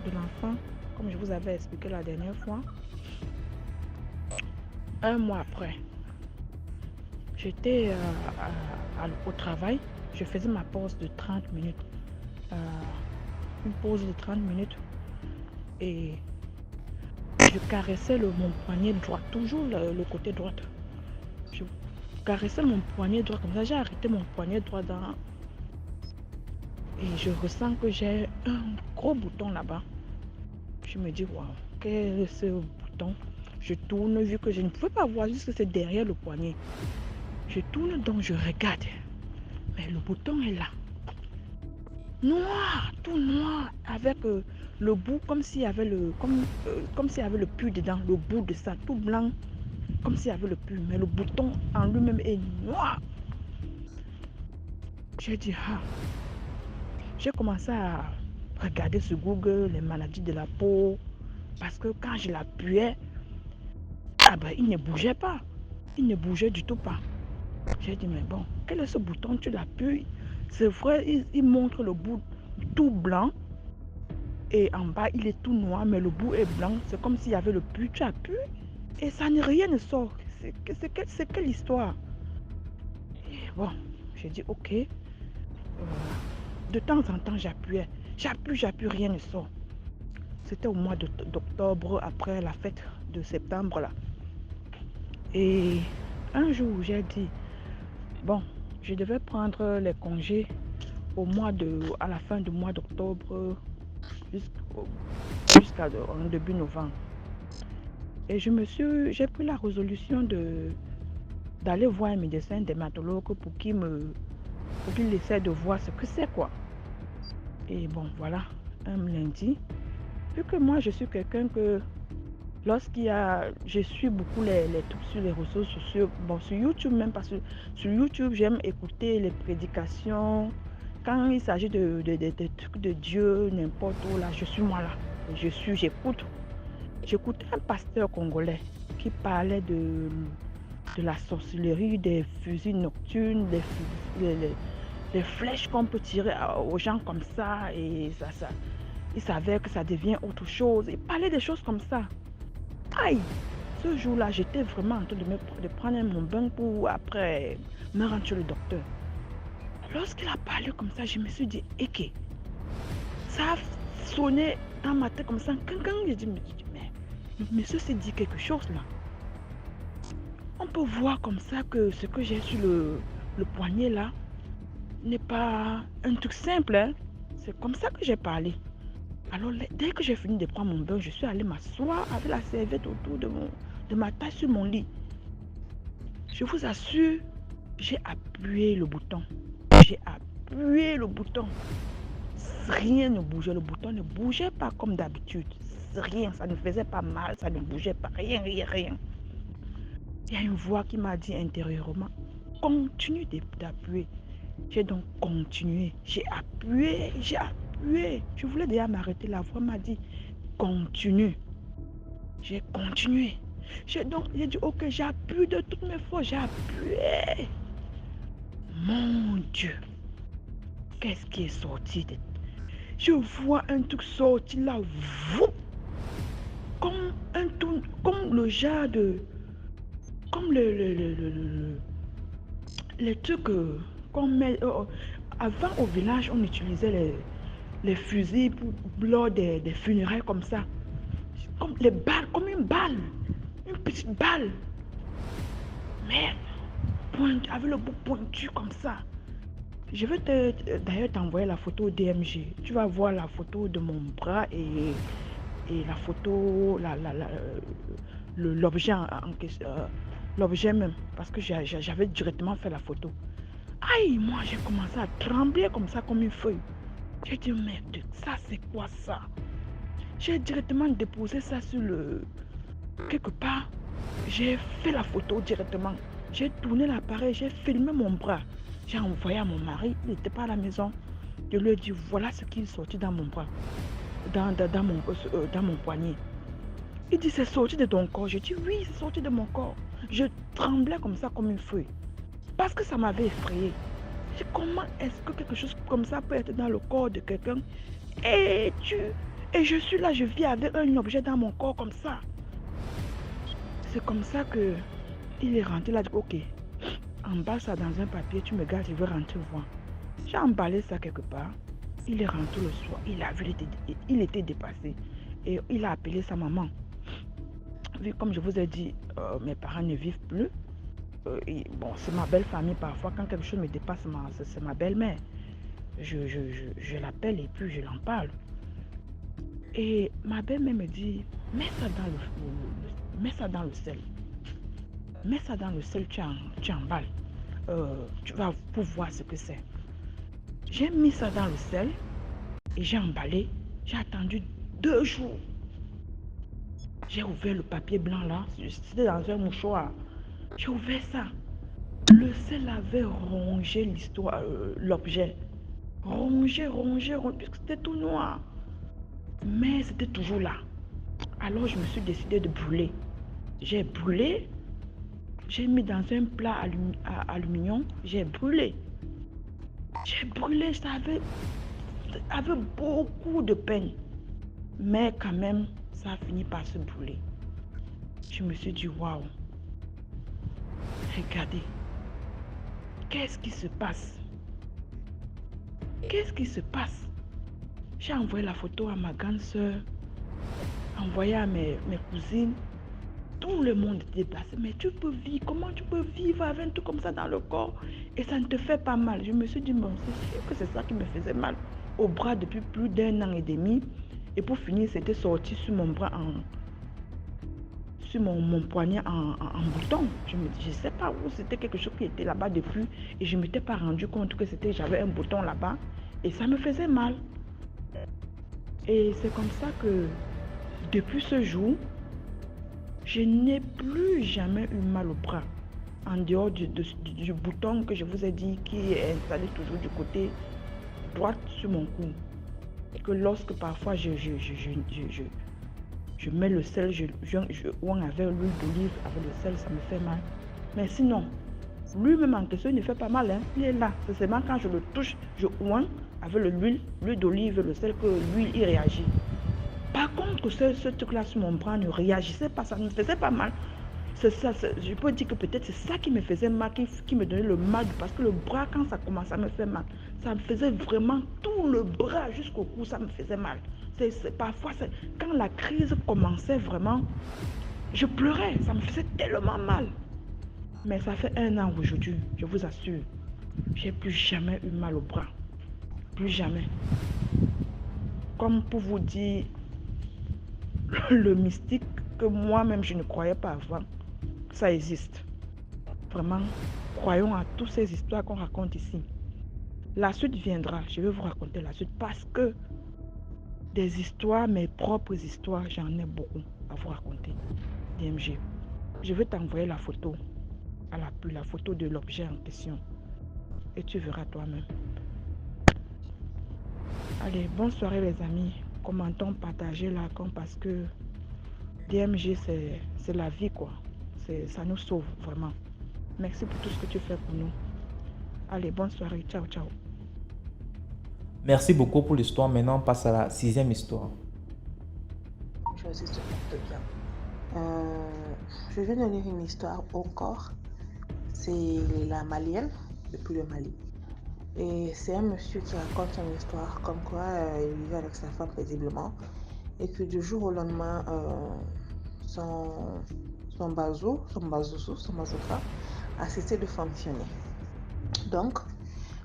de l'enfant, comme je vous avais expliqué la dernière fois, 1 mois après, j'étais au travail. Je faisais ma pause de 30 minutes. Une pause de 30 minutes. Et je caressais mon poignet droit, toujours le côté droit. Je caressais mon poignet droit comme ça. J'ai arrêté mon poignet droit et je ressens que j'ai un gros bouton là-bas. Je me dis, waouh, quel est ce bouton? Je tourne, vu que je ne pouvais pas voir juste que c'est derrière le poignet. Je tourne donc je regarde. Mais le bouton est là. Noir, tout noir, avec le bout comme s'il y avait comme s'il y avait le pus dedans, le bout de ça, tout blanc, comme s'il y avait le pus, mais le bouton en lui-même est noir. J'ai dit, j'ai commencé à regarder sur Google les maladies de la peau, parce que quand je l'appuyais, il ne bougeait pas, il ne bougeait du tout pas. J'ai dit, mais bon, quel est ce bouton? Tu l'appuies. C'est vrai, il montre le bout tout blanc et en bas il est tout noir, mais le bout est blanc. C'est comme s'il y avait le pus. Tu appuies et rien ne sort. C'est quelle histoire? Et bon, j'ai dit ok. De temps en temps j'appuyais. J'appuie, rien ne sort. C'était au mois d'octobre, après la fête de septembre là. Et un jour j'ai dit bon, je devais prendre les congés à la fin du mois d'octobre jusqu'à début novembre. Et j'ai pris la résolution d'aller voir un médecin dermatologue pour qu'il essaie de voir ce que c'est quoi. Et bon, voilà, un lundi. Vu que moi, je suis quelqu'un que je suis beaucoup les trucs sur les réseaux sociaux, bon, sur YouTube même, parce que sur YouTube, j'aime écouter les prédications, Quand il s'agit de trucs de Dieu, n'importe où, là, je suis moi là. J'écoute. J'écoutais un pasteur congolais qui parlait de la sorcellerie, des fusils nocturnes, les flèches qu'on peut tirer aux gens comme ça, et ça, il savait que ça devient autre chose. Il parlait des choses comme ça. Aïe! Ce jour-là, j'étais vraiment en train de prendre mon bain pour après me rendre chez le docteur. Lorsqu'il a parlé comme ça, je me suis dit, ok, ça a sonné dans ma tête comme ça. Quand j'ai dit, mais le monsieur s'est dit quelque chose là. On peut voir comme ça que ce que j'ai sur le poignet là n'est pas un truc simple, hein. C'est comme ça que j'ai parlé. Alors dès que j'ai fini de prendre mon bain, je suis allée m'asseoir avec la serviette autour de ma taille sur mon lit. Je vous assure, j'ai appuyé le bouton. Rien ne bougeait, le bouton ne bougeait pas comme d'habitude. Rien, ça ne faisait pas mal, ça ne bougeait pas, rien. Il y a une voix qui m'a dit intérieurement, continue d'appuyer. J'ai donc continué, j'ai appuyé. Je voulais déjà m'arrêter, la voix m'a dit, continue. J'ai continué. J'ai dit, ok, j'appuie de toutes mes forces, j'ai appuyé. Mon Dieu, qu'est-ce qui est sorti de... Je vois un truc sorti là, comme un tout, comme le genre de... Comme les trucs qu'on met... avant au village, on utilisait les fusils lors des funérailles comme ça. Comme les balles, comme une balle. Une petite balle. Merde. Avec le bout pointu comme ça. Je vais d'ailleurs t'envoyer la photo DMG. Tu vas voir la photo de mon bras et la photo, l'objet en question. L'objet même. Parce que j'avais directement fait la photo. Aïe, moi j'ai commencé à trembler comme ça, comme une feuille. J'ai dit, merde, ça c'est quoi ça? J'ai directement déposé ça sur quelque part. J'ai fait la photo directement. J'ai tourné l'appareil, j'ai filmé mon bras. J'ai envoyé à mon mari, il n'était pas à la maison. Je lui ai dit, voilà ce qui est sorti dans mon bras, dans mon poignet. Il dit, c'est sorti de ton corps. Je dis, oui, c'est sorti de mon corps. Je tremblais comme ça, comme une feuille. Parce que ça m'avait effrayé. Je dis, comment est-ce que quelque chose comme ça peut être dans le corps de quelqu'un et je suis là, je vis avec un objet dans mon corps comme ça. C'est comme ça que il est rentré là, dit, ok, emballe ça dans un papier, tu me gardes, je veux rentrer voir. J'ai emballé ça quelque part. Il est rentré le soir, il était dépassé. Et il a appelé sa maman. Vu comme je vous ai dit, mes parents ne vivent plus. Bon, c'est ma belle famille parfois, quand quelque chose me dépasse, c'est ma belle-mère. Je l'appelle et puis je l'en parle. Et ma belle-mère me dit, mets ça dans le sel. Mets ça dans le sel, tu emballes. Tu vas pour voir ce que c'est. J'ai mis ça dans le sel et j'ai emballé. J'ai attendu 2 jours. J'ai ouvert le papier blanc là. C'était dans un mouchoir. J'ai ouvert ça. Le sel avait rongé l'objet. Rongé, puisque c'était tout noir. Mais c'était toujours là. Alors je me suis décidé de brûler. J'ai brûlé. J'ai mis dans un plat aluminium. J'ai brûlé. Ça avait beaucoup de peine. Mais quand même, ça a fini par se brûler. Je me suis dit, waouh. Regardez. Qu'est-ce qui se passe? J'ai envoyé la photo à ma grande soeur, envoyé à mes cousines. Tout le monde était déplacé. Mais tu peux vivre, comment tu peux vivre avec un truc comme ça dans le corps et ça ne te fait pas mal? Je me suis dit, bon, c'est sûr que c'est ça qui me faisait mal au bras depuis plus d'1 an et demi. Et pour finir, c'était sorti sur mon bras, sur mon poignet en bouton. Je me dis, je ne sais pas où, c'était quelque chose qui était là-bas depuis. Et je ne m'étais pas rendu compte que j'avais un bouton là-bas. Et ça me faisait mal. Et c'est comme ça que, depuis ce jour, je n'ai plus jamais eu mal au bras. En dehors du bouton que je vous ai dit, qui est installé toujours du côté droite sur mon cou. Et que lorsque parfois je mets le sel, ou avec l'huile d'olive, avec le sel, ça me fait mal. Mais sinon, lui-même en question, il ne fait pas mal. Hein. Il est là. C'est seulement quand je le touche, je ouin avec l'huile d'olive, le sel, que l'huile, il réagit. Par contre, ce truc-là sur mon bras ne réagissait pas, ça ne me faisait pas mal. Je peux dire que peut-être c'est ça qui me faisait mal, qui me donnait le mal, parce que le bras, quand ça commençait à me faire mal, ça me faisait vraiment tout le bras jusqu'au cou, ça me faisait mal. Parfois, quand la crise commençait vraiment, je pleurais, ça me faisait tellement mal. Mais ça fait 1 an aujourd'hui, je vous assure, j'ai plus jamais eu mal au bras. Plus jamais. Comme pour vous dire, le mystique que moi-même je ne croyais pas avant, ça existe. Vraiment, croyons à toutes ces histoires qu'on raconte ici. La suite viendra, je vais vous raconter la suite parce que des histoires, mes propres histoires, j'en ai beaucoup à vous raconter. DMG, je vais t'envoyer la photo à l'appui, la photo de l'objet en question. Et tu verras toi-même. Allez, bonne soirée les amis. Commentons, partagez là, parce que DMG c'est la vie quoi. Ça nous sauve vraiment. Merci pour tout ce que tu fais pour nous. Allez, bonne soirée. Ciao, ciao. Merci beaucoup pour l'histoire. Maintenant, on passe à la 6e histoire. Je se porte bien. Je viens de lire une histoire encore. C'est la Malienne, depuis le Mali. Et c'est un monsieur qui raconte son histoire, comme quoi il vivait avec sa femme paisiblement. Et que du jour au lendemain, son bazooka a cessé de fonctionner. Donc,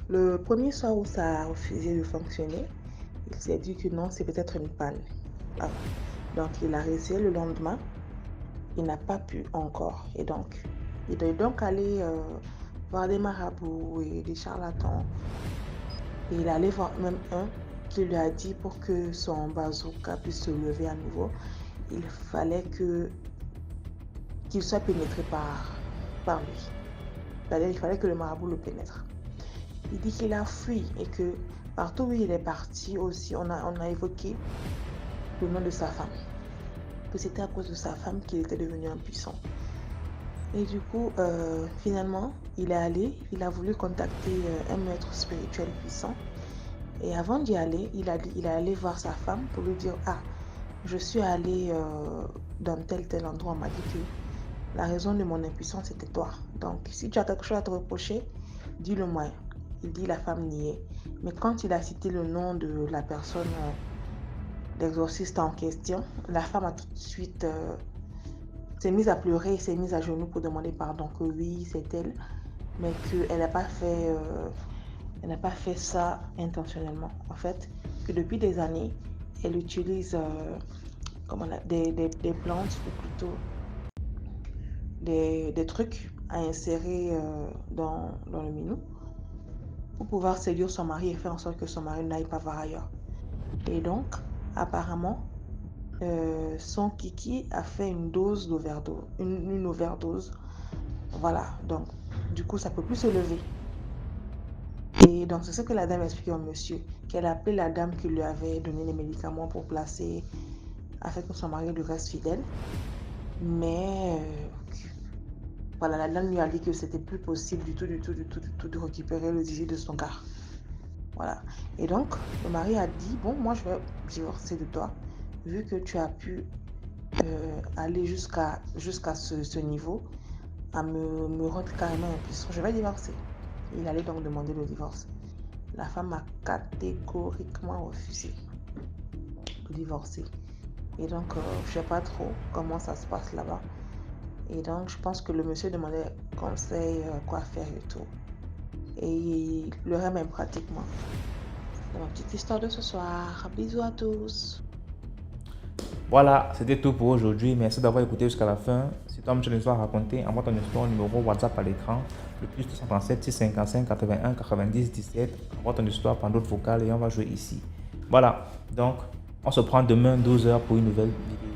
le premier soir où ça a refusé de fonctionner, il s'est dit que non, c'est peut-être une panne. Ah. Donc, il a réessayé le lendemain. Il n'a pas pu encore. Et donc, il est donc allé voir des marabouts et des charlatans. Et il est allé voir même un qui lui a dit pour que son bazooka puisse se lever à nouveau, il fallait qu'il soit pénétré par lui. C'est-à-dire qu'il fallait que le marabout le pénètre. Il dit qu'il a fui et que partout où il est parti aussi, on a évoqué le nom de sa femme. Que c'était à cause de sa femme qu'il était devenu impuissant. Et du coup, finalement, il est allé, il a voulu contacter un maître spirituel puissant. Et avant d'y aller, il est allé voir sa femme pour lui dire « Ah, je suis allé dans tel endroit, on m'a dit que la raison de mon impuissance c'était toi. Donc, si tu as quelque chose à te reprocher, dis-le-moi. » Il dit la femme niait. Mais quand il a cité le nom de la personne, l'exorciste en question, la femme a tout de suite s'est mise à pleurer, s'est mise à genoux pour demander pardon, que oui, c'est elle, mais qu'elle n'a pas fait ça intentionnellement. En fait, que depuis des années, elle utilise des plantes ou plutôt des trucs à insérer dans le minou pour pouvoir séduire son mari et faire en sorte que son mari n'aille pas voir ailleurs. Et donc, apparemment, son kiki a fait une overdose. Voilà, donc du coup, ça ne peut plus se lever. Et donc, c'est ce que la dame expliquait au monsieur, qu'elle a appelé la dame qui lui avait donné les médicaments pour placer, afin que son mari lui reste fidèle. Mais voilà, la dame lui a dit que c'était plus possible du tout de récupérer le désir de son gars. Voilà. Et donc, le mari a dit, bon, moi je vais divorcer de toi, vu que tu as pu aller jusqu'à ce niveau, à me rendre carrément impuissant, je vais divorcer. Il allait donc demander le divorce. La femme a catégoriquement refusé de divorcer. Et donc, je ne sais pas trop comment ça se passe là-bas. Et donc, je pense que le monsieur demandait conseil, quoi faire et tout. Et il pleurait même pratiquement. C'est ma petite histoire de ce soir. Bisous à tous. Voilà, c'était tout pour aujourd'hui. Merci d'avoir écouté jusqu'à la fin. Si toi, tu as une histoire à raconter, envoie ton histoire au numéro WhatsApp à l'écran, le plus 237 655 81 90 17. Envoie ton histoire par note vocale et on va jouer ici. Voilà, donc on se prend demain 12h pour une nouvelle vidéo.